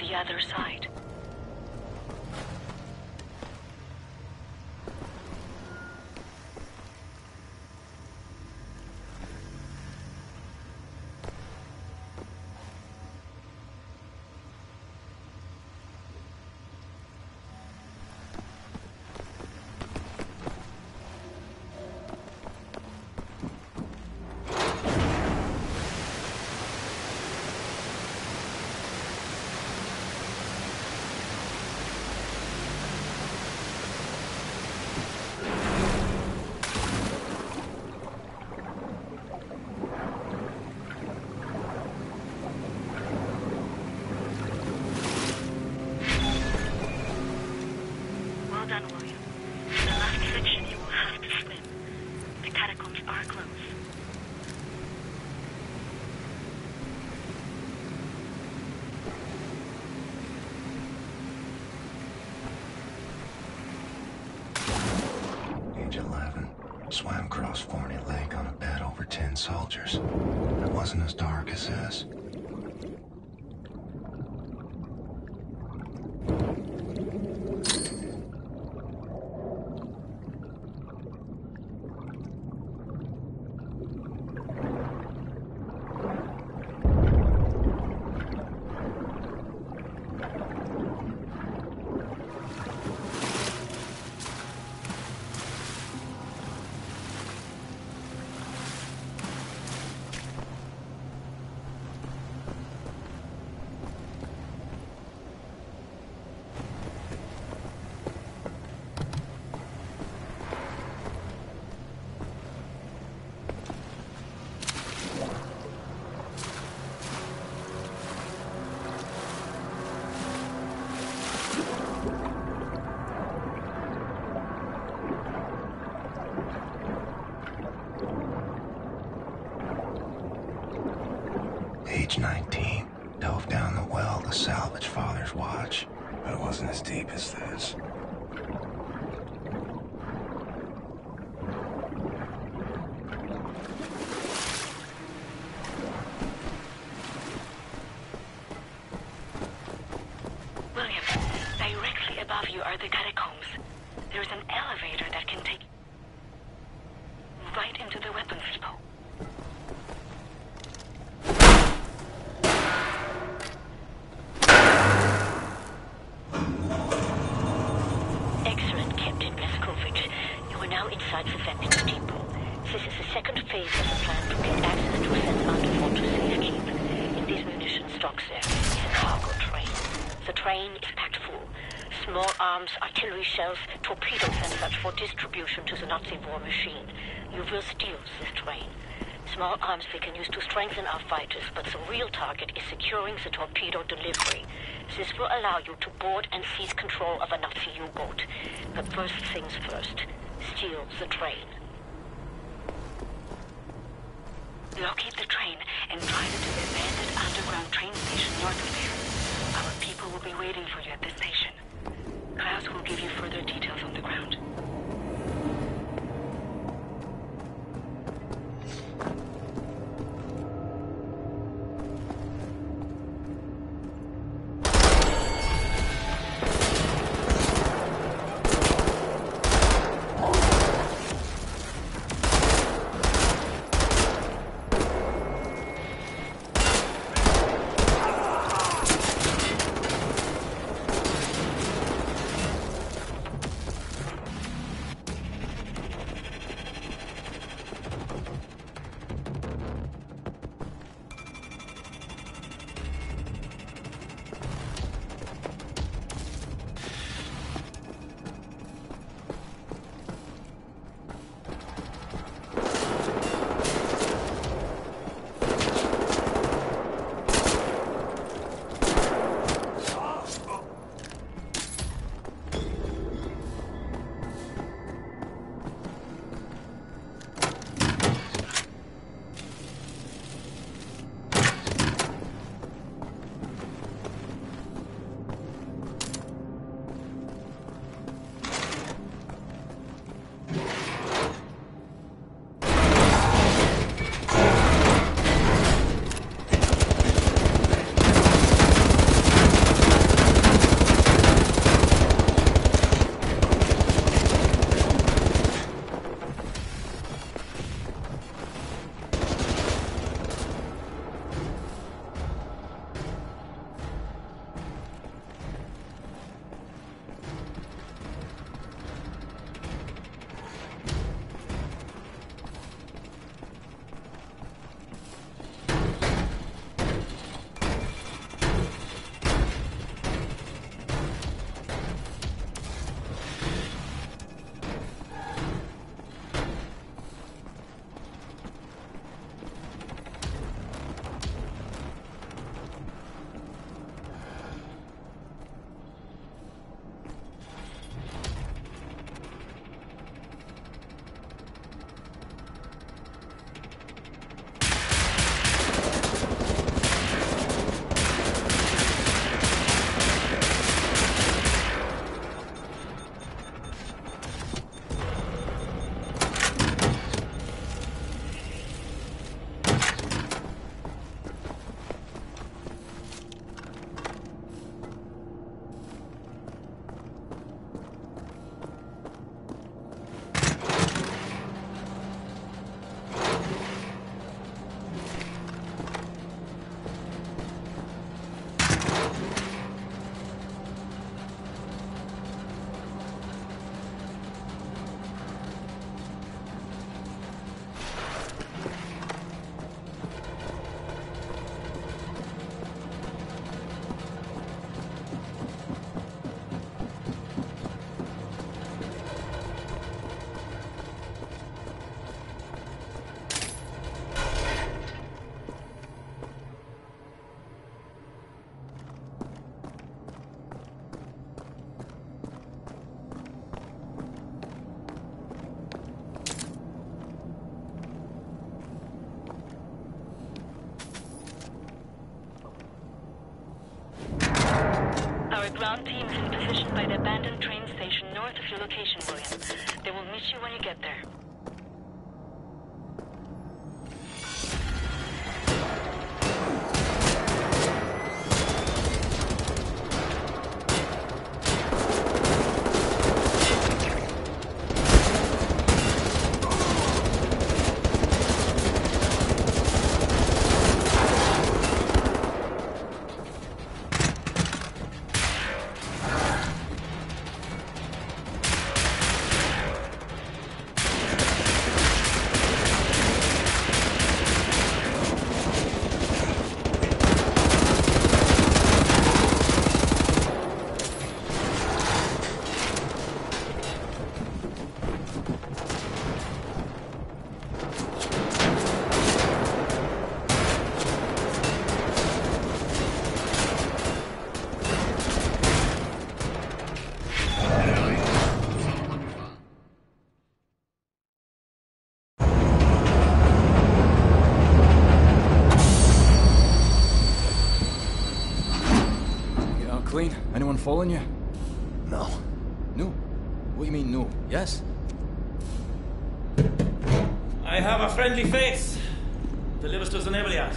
[SPEAKER 22] the other side.
[SPEAKER 1] Swam across Forney Lake on a bed over 10 soldiers. It wasn't as dark as this. Age 19, dove down the well to salvage Father's watch, but it wasn't as deep as this.
[SPEAKER 22] William, directly above you are the catacombs. There's an elevator that can take you right into the weapons depot. Inside the weapons depot. This is the second phase of the plan to get access to send underwater to safekeep. In these munition stocks there is a cargo train. The train is packed full. Small arms, artillery shells, torpedoes and such for distribution to the Nazi war machine. You will steal this train. Small arms we can use to strengthen our fighters, but the real target is securing the torpedo delivery. This will allow you to board and seize control of a Nazi U-boat. But first things first. Steal the train. Locate the train and drive it to the abandoned underground train station north of there. Our people will be waiting for you at the station. Klaus will give you further details on the ground. marked your location, William. They will meet you when you get there.
[SPEAKER 3] Clean? Anyone following you?
[SPEAKER 1] No.
[SPEAKER 3] No? What do you mean, no? Yes?
[SPEAKER 6] I have a friendly face. Delivers to the naval yard.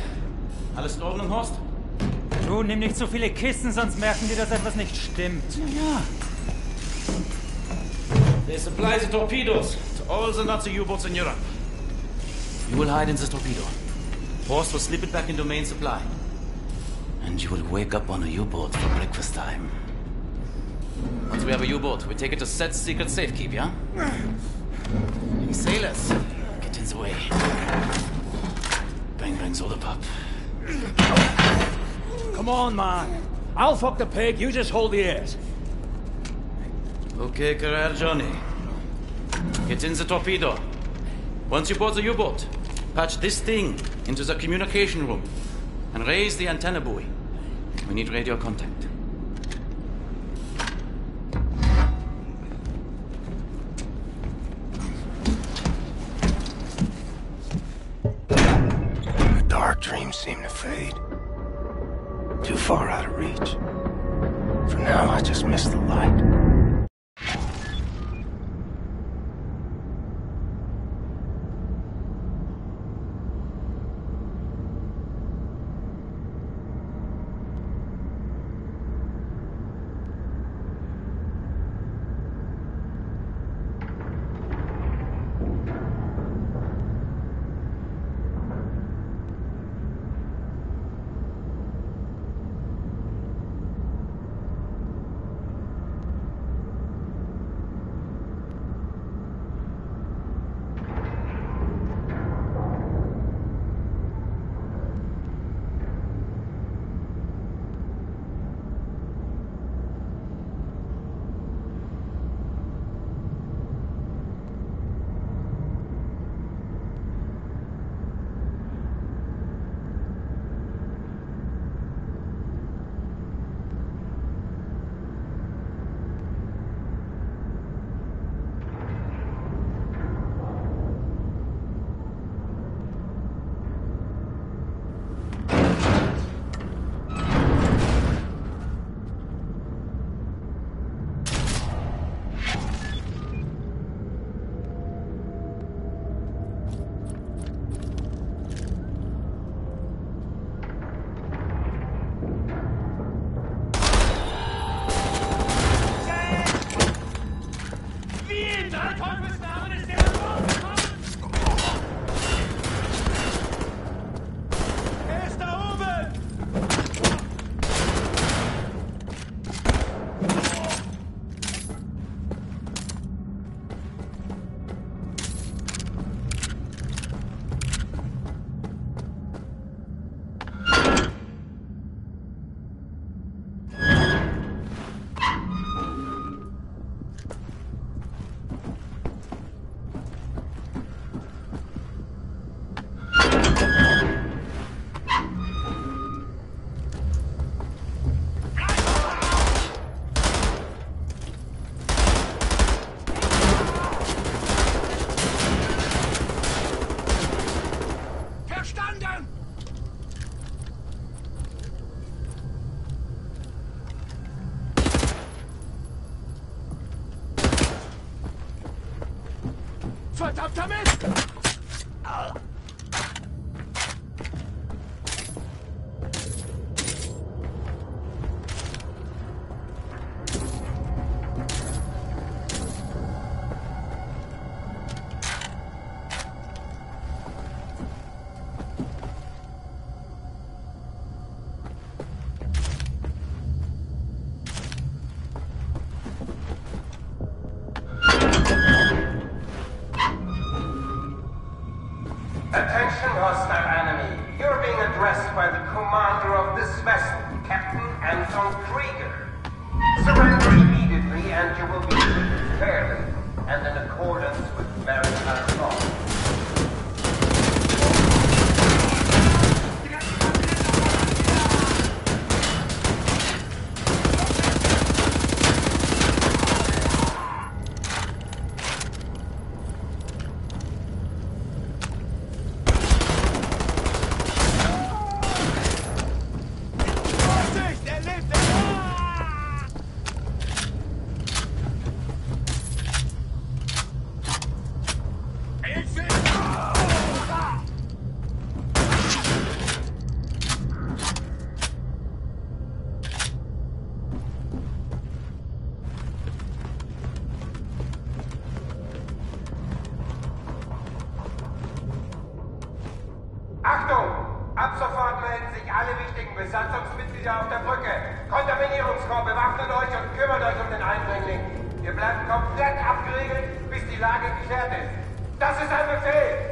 [SPEAKER 6] Alles in Ordnung, Horst?
[SPEAKER 10] Du, nimm nicht so viele Kisten, sonst merken die, dass etwas nicht stimmt.
[SPEAKER 6] Ja. They supply the torpedoes to all the Nazi U-boats in Europe. You will hide in the torpedo. Horst will slip it back into main supply. And you will wake up on a U-boat for breakfast time. Once we have a U-boat, we take it to Set's secret safekeep, yeah? You sailors, get in the way. Bang bang soda pop.
[SPEAKER 3] Come on, man. I'll fuck the pig, you just hold the ears.
[SPEAKER 6] Okay, career Johnny. Get in the torpedo. Once you board the U-boat, patch this thing into the communication room and raise the antenna buoy. We need radio contact.
[SPEAKER 1] The dark dreams seem to fade. Too far out of reach. For now, I just miss the light.
[SPEAKER 20] Verdammter Mist!
[SPEAKER 14] Attention, hostile enemy. You're being addressed by the commander of this vessel, Captain Anton Krieger. Surrender immediately and you will be treated fairly and in accordance with maritime law. Achtung! Ab sofort melden sich alle wichtigen Besatzungsmitglieder auf der Brücke. Kontaminierungskorps, bewaffnet euch und kümmert euch um den Eindringling. Ihr bleibt komplett abgeriegelt, bis die Lage geklärt ist. Das ist ein Befehl!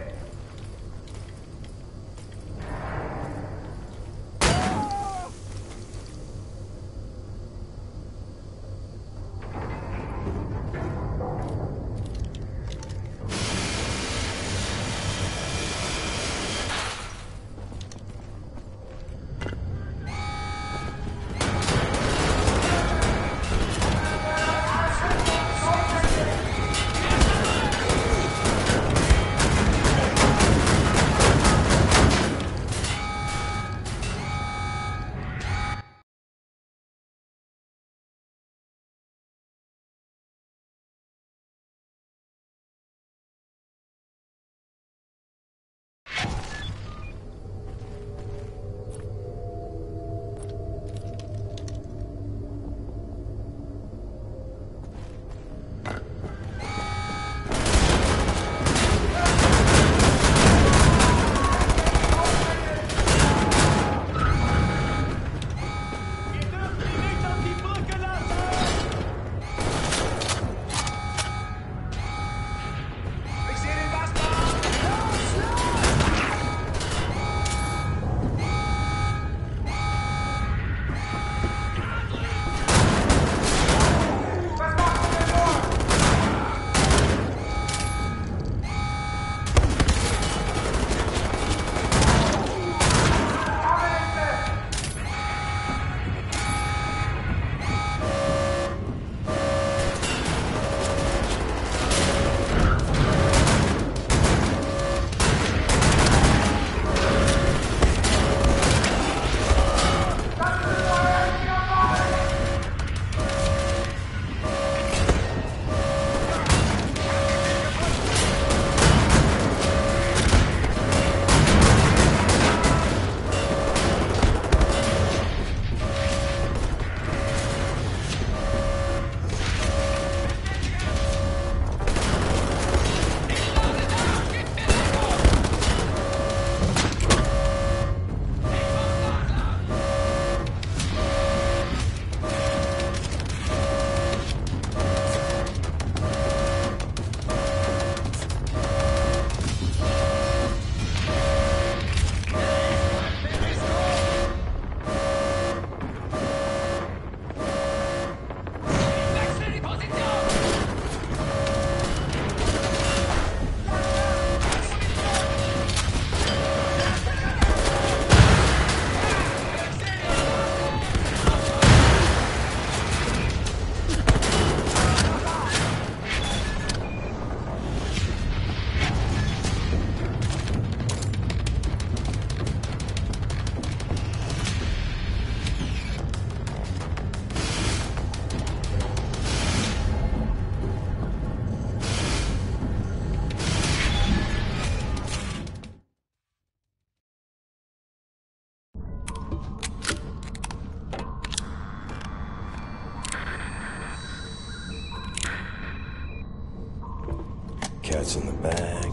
[SPEAKER 1] cat's in the bag.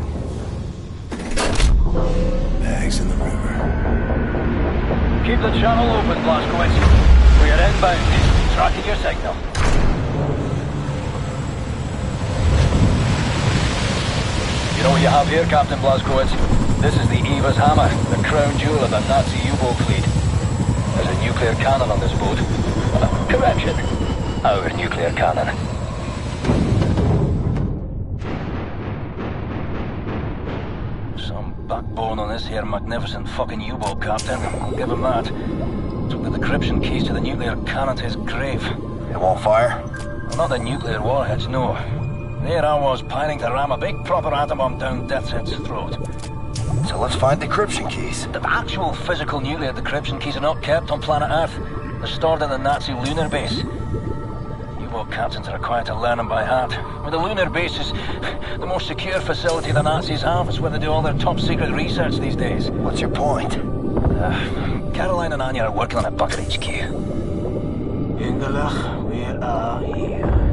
[SPEAKER 1] Bag's in the river.
[SPEAKER 16] Keep the channel open, Blazkowicz. We are inbound. Tracking your signal. You know what you have here, Captain Blazkowicz? This is the Eva's Hammer, the crown jewel of the Nazi U-boat fleet. There's a nuclear cannon on this boat. Correction. Our nuclear cannon. Some backbone on this here magnificent fucking U-boat, Captain. I'll give him that. Took the decryption keys to the nuclear cannon to his grave.
[SPEAKER 1] It won't fire?
[SPEAKER 16] Well, not the nuclear warheads, no. There I was, pining to ram a big proper atom bomb down Deathshead's throat.
[SPEAKER 1] So let's find decryption keys.
[SPEAKER 16] The actual physical nuclear decryption keys are not kept on planet Earth. They're stored in the Nazi lunar base. U-boat captains are required to learn them by heart. Well, the lunar base is the most secure facility the Nazis have. It's where they do all their top secret research these days.
[SPEAKER 1] What's your point?
[SPEAKER 16] Caroline and Anya are working on a bucket HQ.
[SPEAKER 18] Engelach, we are here.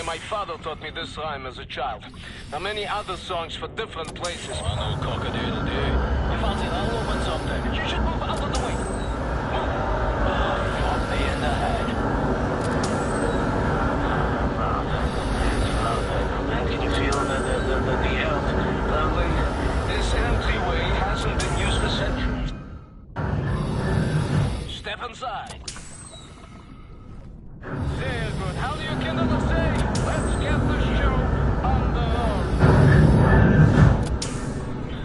[SPEAKER 21] My father taught me this rhyme as a child. Now many other songs for different places.
[SPEAKER 16] Oh, no cock-a-doodle-doo. You fancy that'll open something? You should move out of the way. Move. Oh, fuck me in the head.
[SPEAKER 21] Can you feel the earth? Lovely. This entryway hasn't been used for centuries. Step inside. Sehr good. How do you kindle the say? Let's get the show on the road.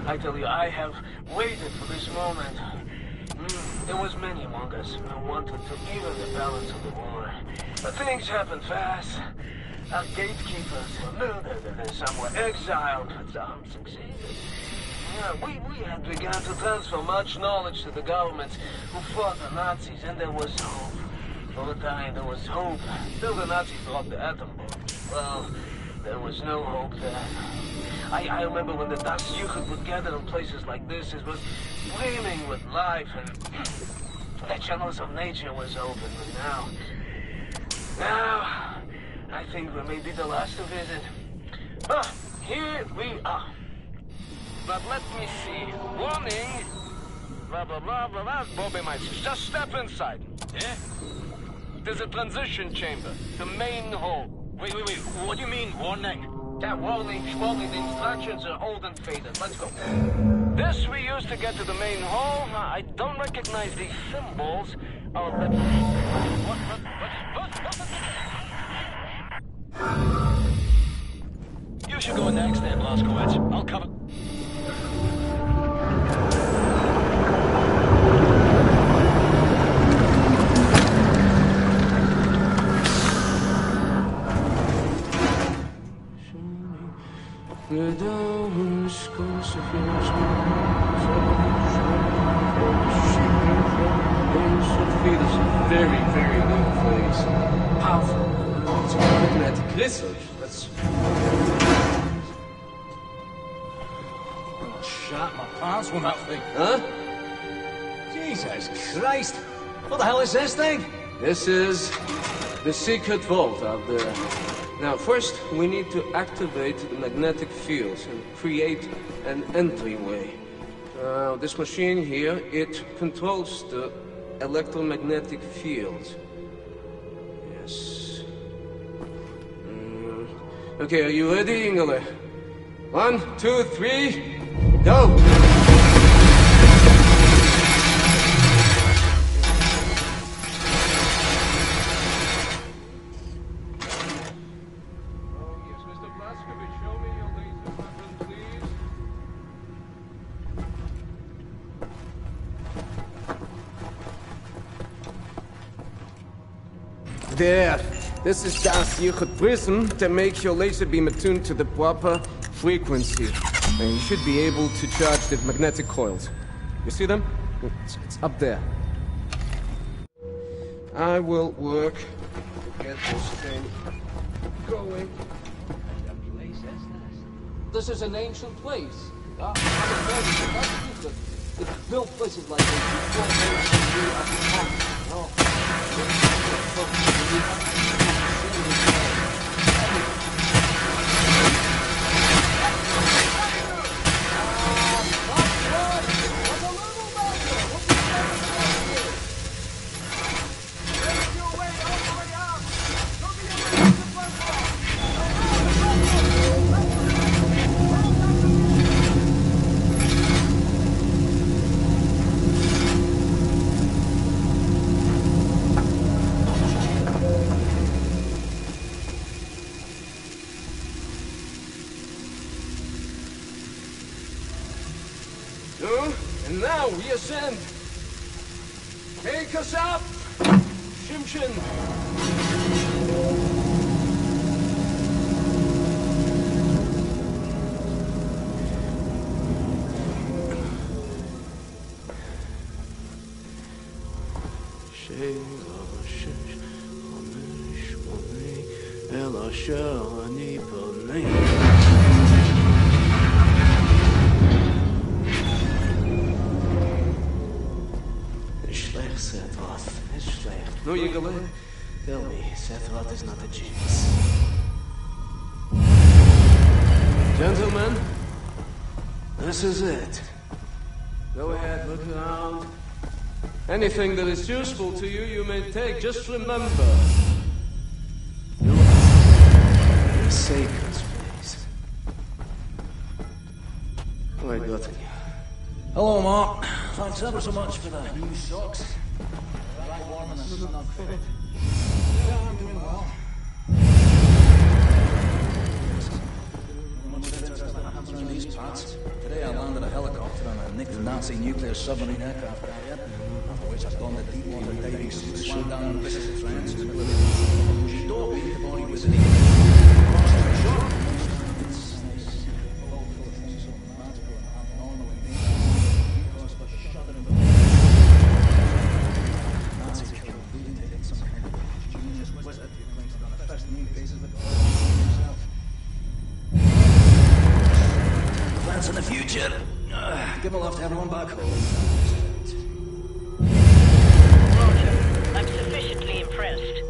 [SPEAKER 21] I tell you, I have waited for this moment. There was many among us who wanted to even the balance of the war. But things happened fast. Our gatekeepers were murdered and some were exiled, but some succeeded. Yeah, we had begun to transfer much knowledge to the governments who fought the Nazis, and there was hope. For a time, there was hope, till the Nazis dropped the atom bomb. Well, there was no hope then. I remember when the Das Juchert would gather in places like this, it was brimming with life, and the channels of nature was open. But now, I think we may be the last to visit. Ah, here we are. But let me see. Warning! Blah, blah, blah, blah, blah. Bobby Meister, just step inside. Yeah? There's a transition chamber. The main hall.
[SPEAKER 16] Wait. What do you mean, warning?
[SPEAKER 21] Yeah, warning. The instructions are old and faded. Let's go. This we use to get to the main hall. I don't recognize these symbols. Oh, let's see.
[SPEAKER 16] You should go next then, Blazkowicz. I'll cover...
[SPEAKER 21] Very, very new place. Powerful. It's magnetic research. That's...
[SPEAKER 16] Shut my pants with that thing.
[SPEAKER 21] Huh?
[SPEAKER 16] Jesus Christ! What the hell is this thing?
[SPEAKER 21] This is the secret vault out there. Now, first, we need to activate the magnetic fields and create an entryway. This machine here, it controls the electromagnetic fields. Yes. Okay, are you ready, Ingele? 1, 2, 3, go! There. This is Das Juchert prism to make your laser beam attuned to the proper frequency. And you should be able to charge the magnetic coils. You see them? It's up there. I will work. Get this thing going.
[SPEAKER 17] This is an ancient place.
[SPEAKER 18] They built places like this before they were
[SPEAKER 21] And now we ascend. Take us up, Shimshin. No, Yigale, tell me, Sephiroth is not a genius. Gentlemen, this is it. Go ahead, look around. Anything that is useful to you, you may take. Just remember, you are in a sacred space. Oh, I got you.
[SPEAKER 16] Hello, Mark. Thanks ever so much for the new socks. Warm and a snug fit. Yeah, I'm doing well. Much interesting that happens around these parts. Today I landed a helicopter on a nicked Nazi nuclear submarine aircraft carrier, after which I donned a deep water diving suit, swam down the Pacific Trench in the middle of the ocean. The body was in plans in the future. Give my love to everyone back home.
[SPEAKER 22] Roger. I'm sufficiently impressed.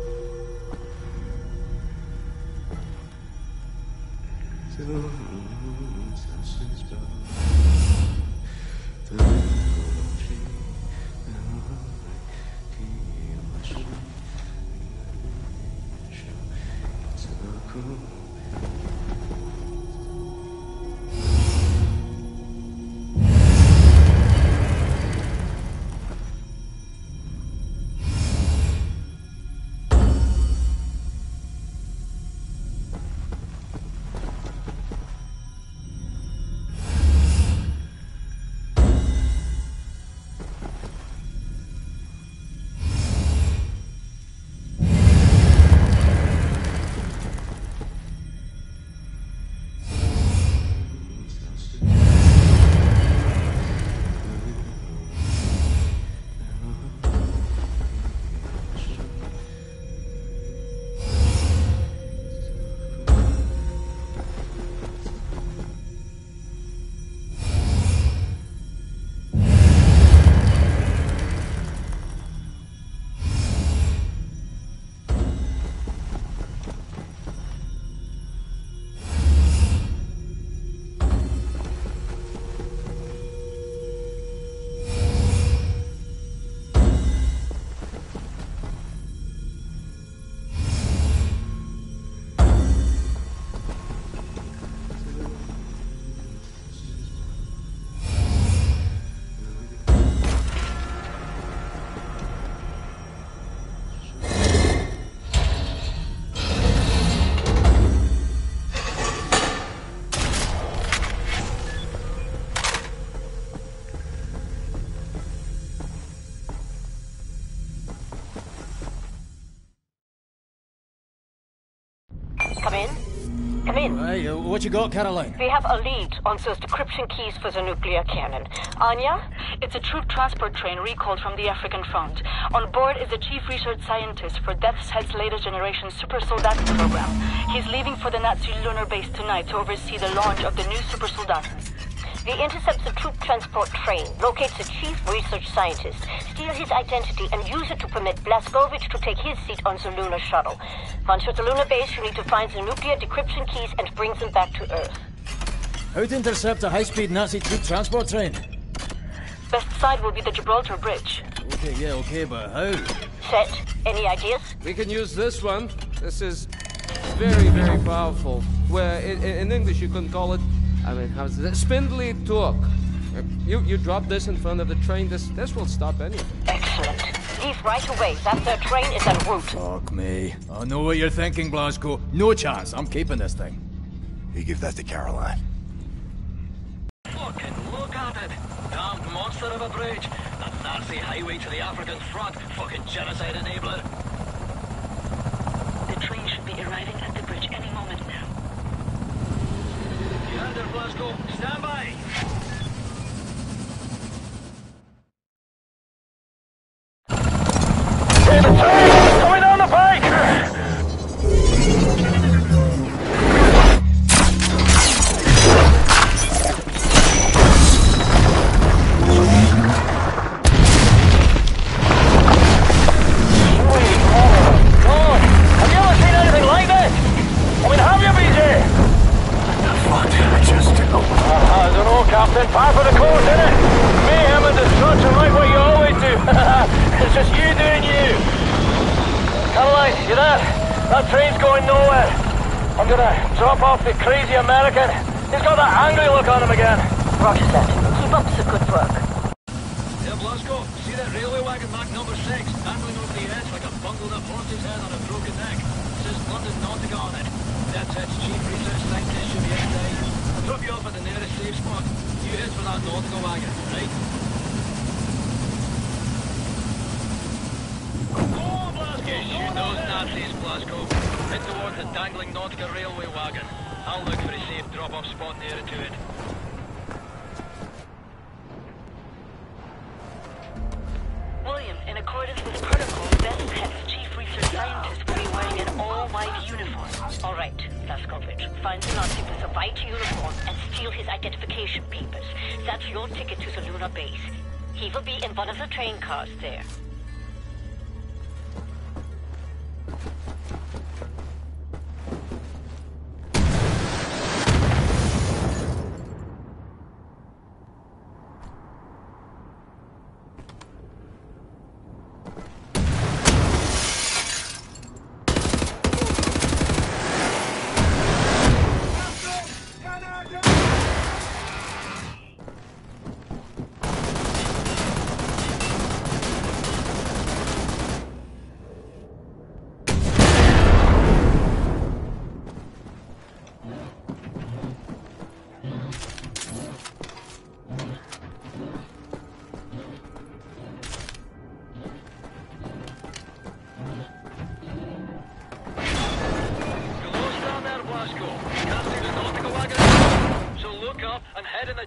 [SPEAKER 22] Come in. Come in.
[SPEAKER 16] Hey, what you got, Caroline?
[SPEAKER 22] We have a lead on those decryption keys for the nuclear cannon. Anya?
[SPEAKER 2] It's a troop transport train recalled from the African front. On board is the chief research scientist for Death's Head's latest generation super soldat program. He's leaving for the Nazi lunar base tonight to oversee the launch of the new super soldat.
[SPEAKER 7] He intercepts a troop transport train, locates a chief research scientist, steal his identity, and use it to permit Blazkowicz to take his seat on the lunar shuttle. Once you're at the lunar base, you need to find the nuclear decryption keys and bring them back to Earth.
[SPEAKER 16] How to intercept a high-speed Nazi troop transport train?
[SPEAKER 7] Best side will be the Gibraltar Bridge.
[SPEAKER 16] Okay, but how?
[SPEAKER 7] Set. Any ideas?
[SPEAKER 21] We can use this one. This is very, very powerful. Where in English you can call it, I mean, how's it? Spindly torque. You drop this in front of the train, this will stop anything.
[SPEAKER 7] Excellent. Leave right away. That third train is en route.
[SPEAKER 16] Fuck me. I know what you're thinking, Blasco. No chance. I'm keeping this thing.
[SPEAKER 1] You give that to Caroline.
[SPEAKER 16] Fucking look at it. Damned monster of a bridge. The Nazi highway to the African front. Fucking genocide enabler.
[SPEAKER 22] The train should be arriving at the bridge any moment now.
[SPEAKER 16] You heard her, Blasco. Stand by.
[SPEAKER 12] Hey, the train! Coming down the pike! Captain, par for the course, innit? Mayhem and destruction like what you always do. It's just you doing you. Caroline, you there? That train's going nowhere. I'm gonna drop off the crazy American. He's got that angry look on him again.
[SPEAKER 7] Roger that. Keep up the good work.
[SPEAKER 16] Yeah, Blasco, see that railway wagon marked number 6, dangling over the edge like a bungled up horse's head on a broken neck. It says London Nautica on it. That's its chief research scientist should be inside. I'll drop you off at the nearest safe spot. You head for that nautical wagon, right? Oh, Blasco! Shoot those Nazis, Blasco. Head towards the dangling Nautica railway wagon. I'll look for a safe drop-off spot nearer to it.
[SPEAKER 22] William, in accordance with protocol, Best chief research scientist will be wearing an all-white uniform.
[SPEAKER 7] All right, Blazkowicz. Find the Nazi with a white uniform and steal his identification papers. That's your ticket to the lunar base. He will be in one of the train cars there.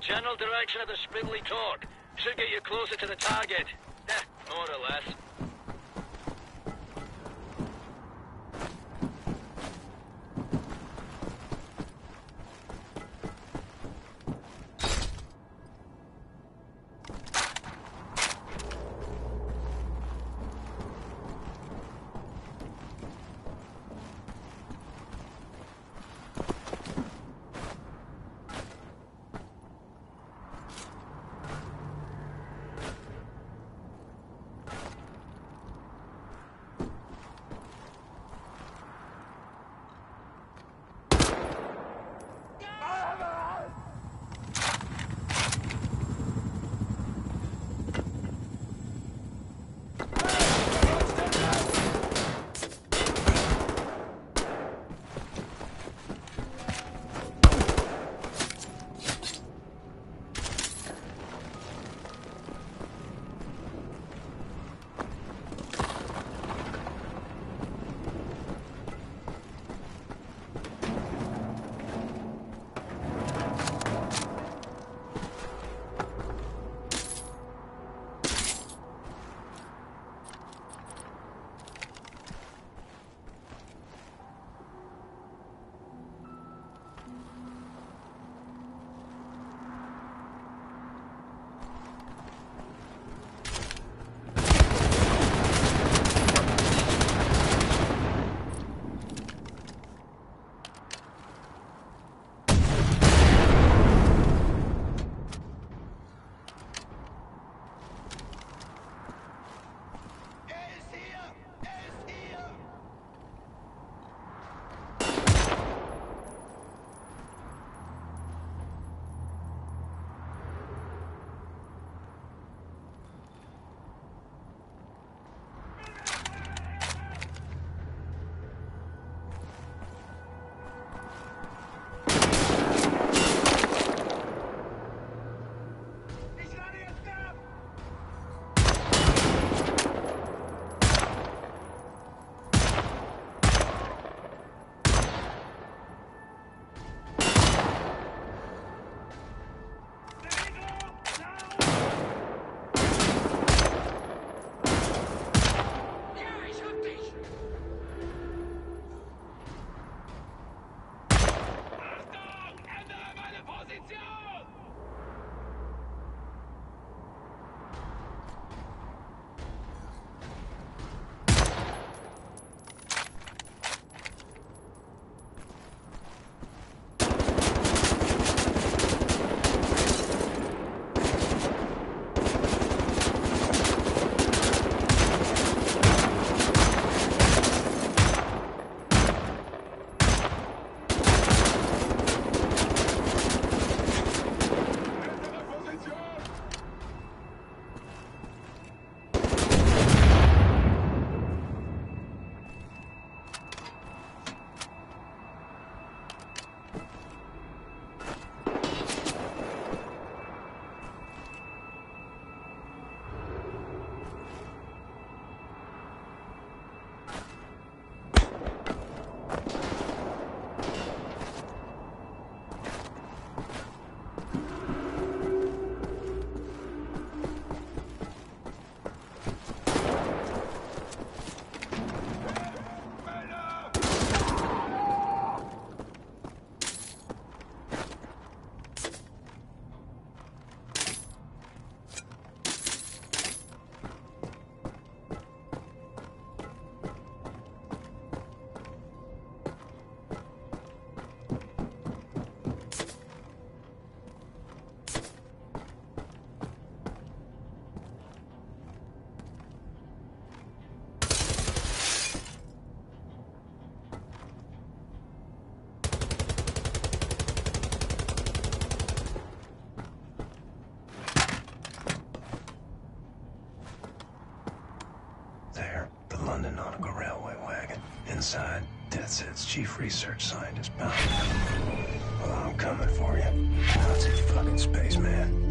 [SPEAKER 16] General direction of the spindly torque. Should get you closer to the target. More or less.
[SPEAKER 1] London Nautical Railway wagon. Inside, DeathSet's chief research scientist, Bound. Well, I'm coming for you. Nazi fucking spaceman.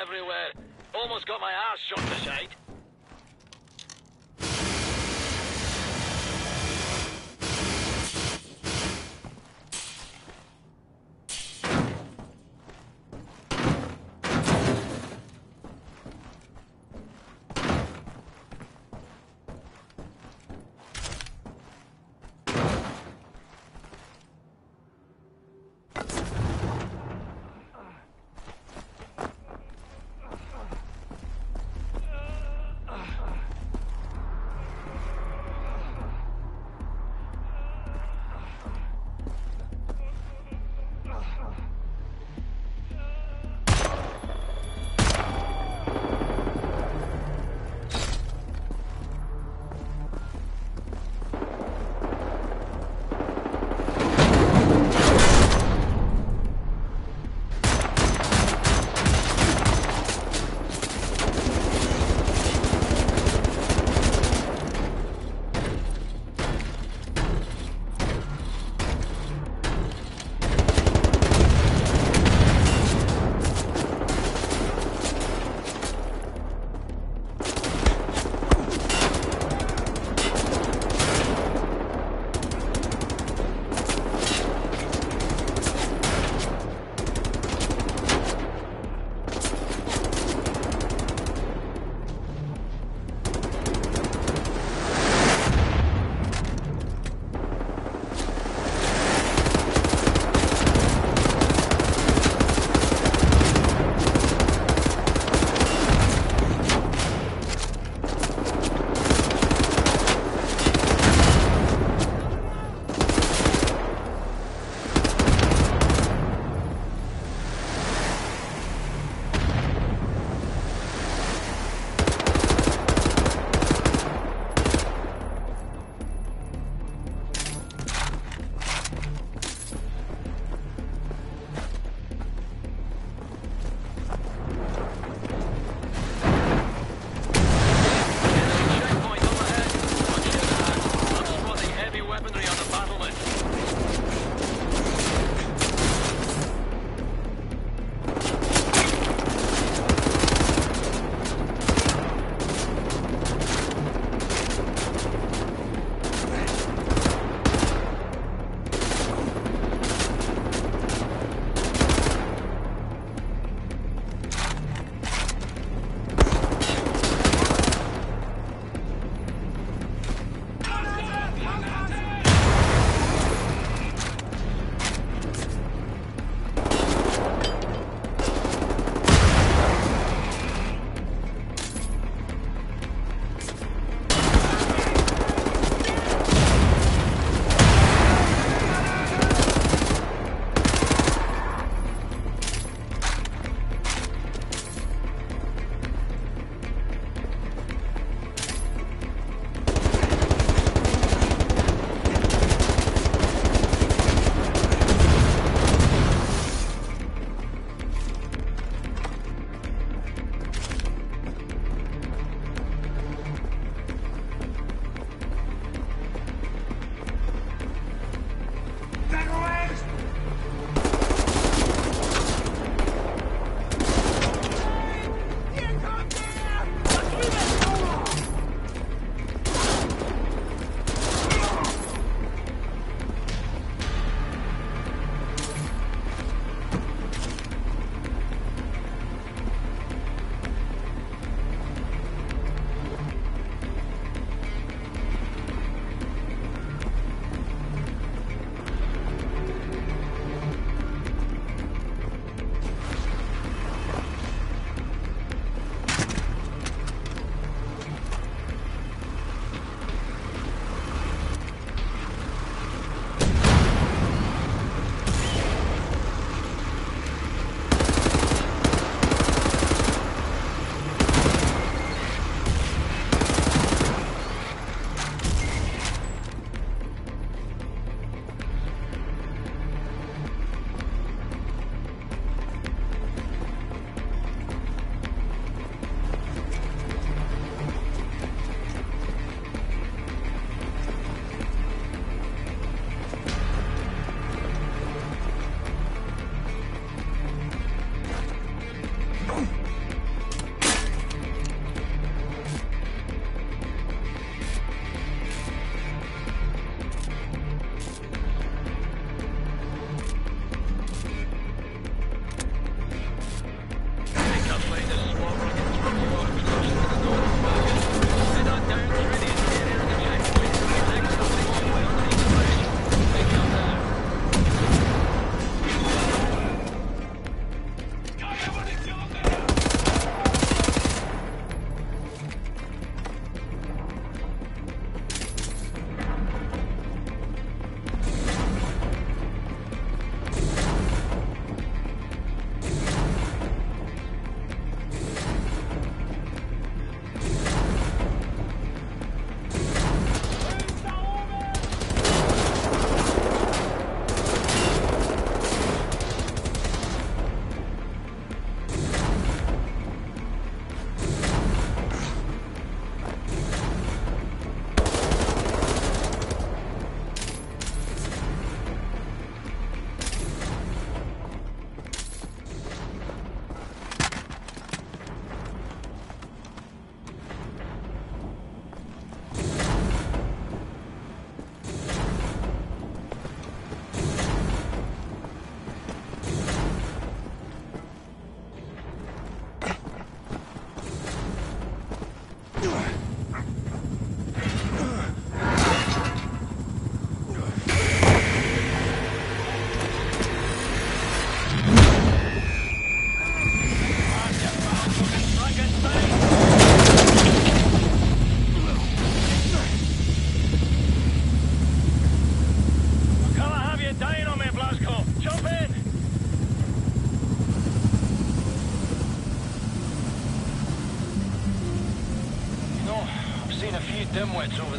[SPEAKER 16] Everywhere. Almost got my ass shot to shite.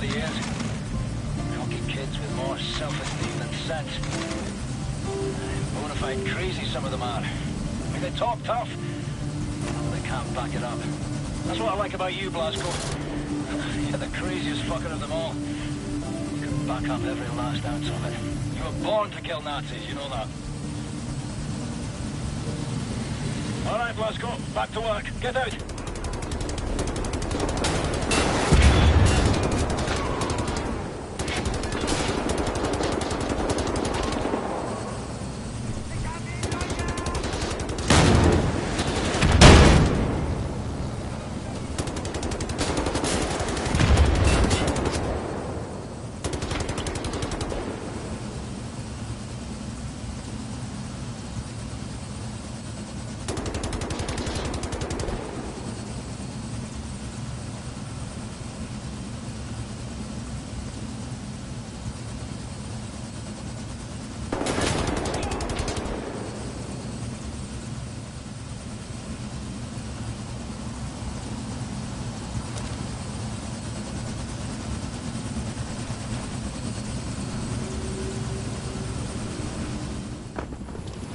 [SPEAKER 16] the years. Cocky kids with more self-esteem than sense. Bonafide crazy, some of them are. I mean, they talk tough, but they can't back it up. That's what I like about you, Blasco. You're the craziest fucker of them all. You can back up every last ounce of it. You were born to kill Nazis, you know that. All right, Blasco, back to work. Get out.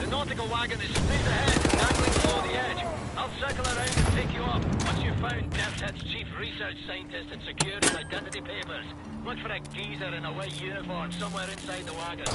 [SPEAKER 16] Nautical wagon is straight ahead, dangling below the edge. I'll circle around and take you up. Once you've found DevTech's chief research scientist and secured his identity papers, look for a geezer in a white uniform somewhere inside the wagon.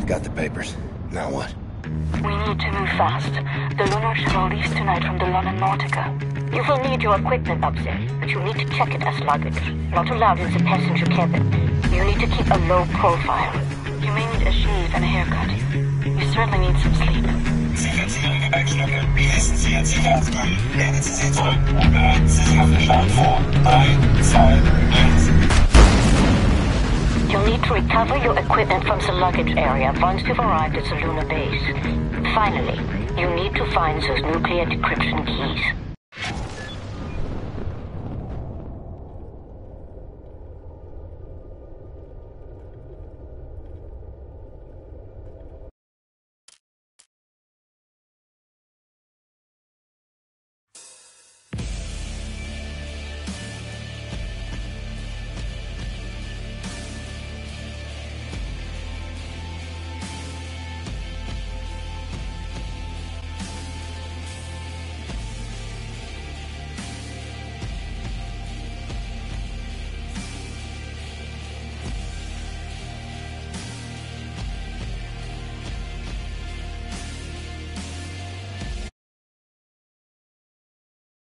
[SPEAKER 1] Got the papers. Now what?
[SPEAKER 22] We need to move fast. The Lunar shall leave tonight from the London Nautica. You will need your equipment up there, but you need to check it as luggage. Not allowed in the passenger cabin. You need to keep a low profile. You may need a shave and a haircut. You certainly need some sleep.
[SPEAKER 8] Sicherheitssicherung Gepäckstücke. Wie heißen Sie Ihren Sicherheitsgrund? Lehnen Sie sie zurück und bereiten Sie sich auf den Start vor. 3, 2, 1.
[SPEAKER 22] You'll need to recover your equipment from the luggage area once you've arrived at the lunar base. Finally, you need to find those nuclear decryption keys.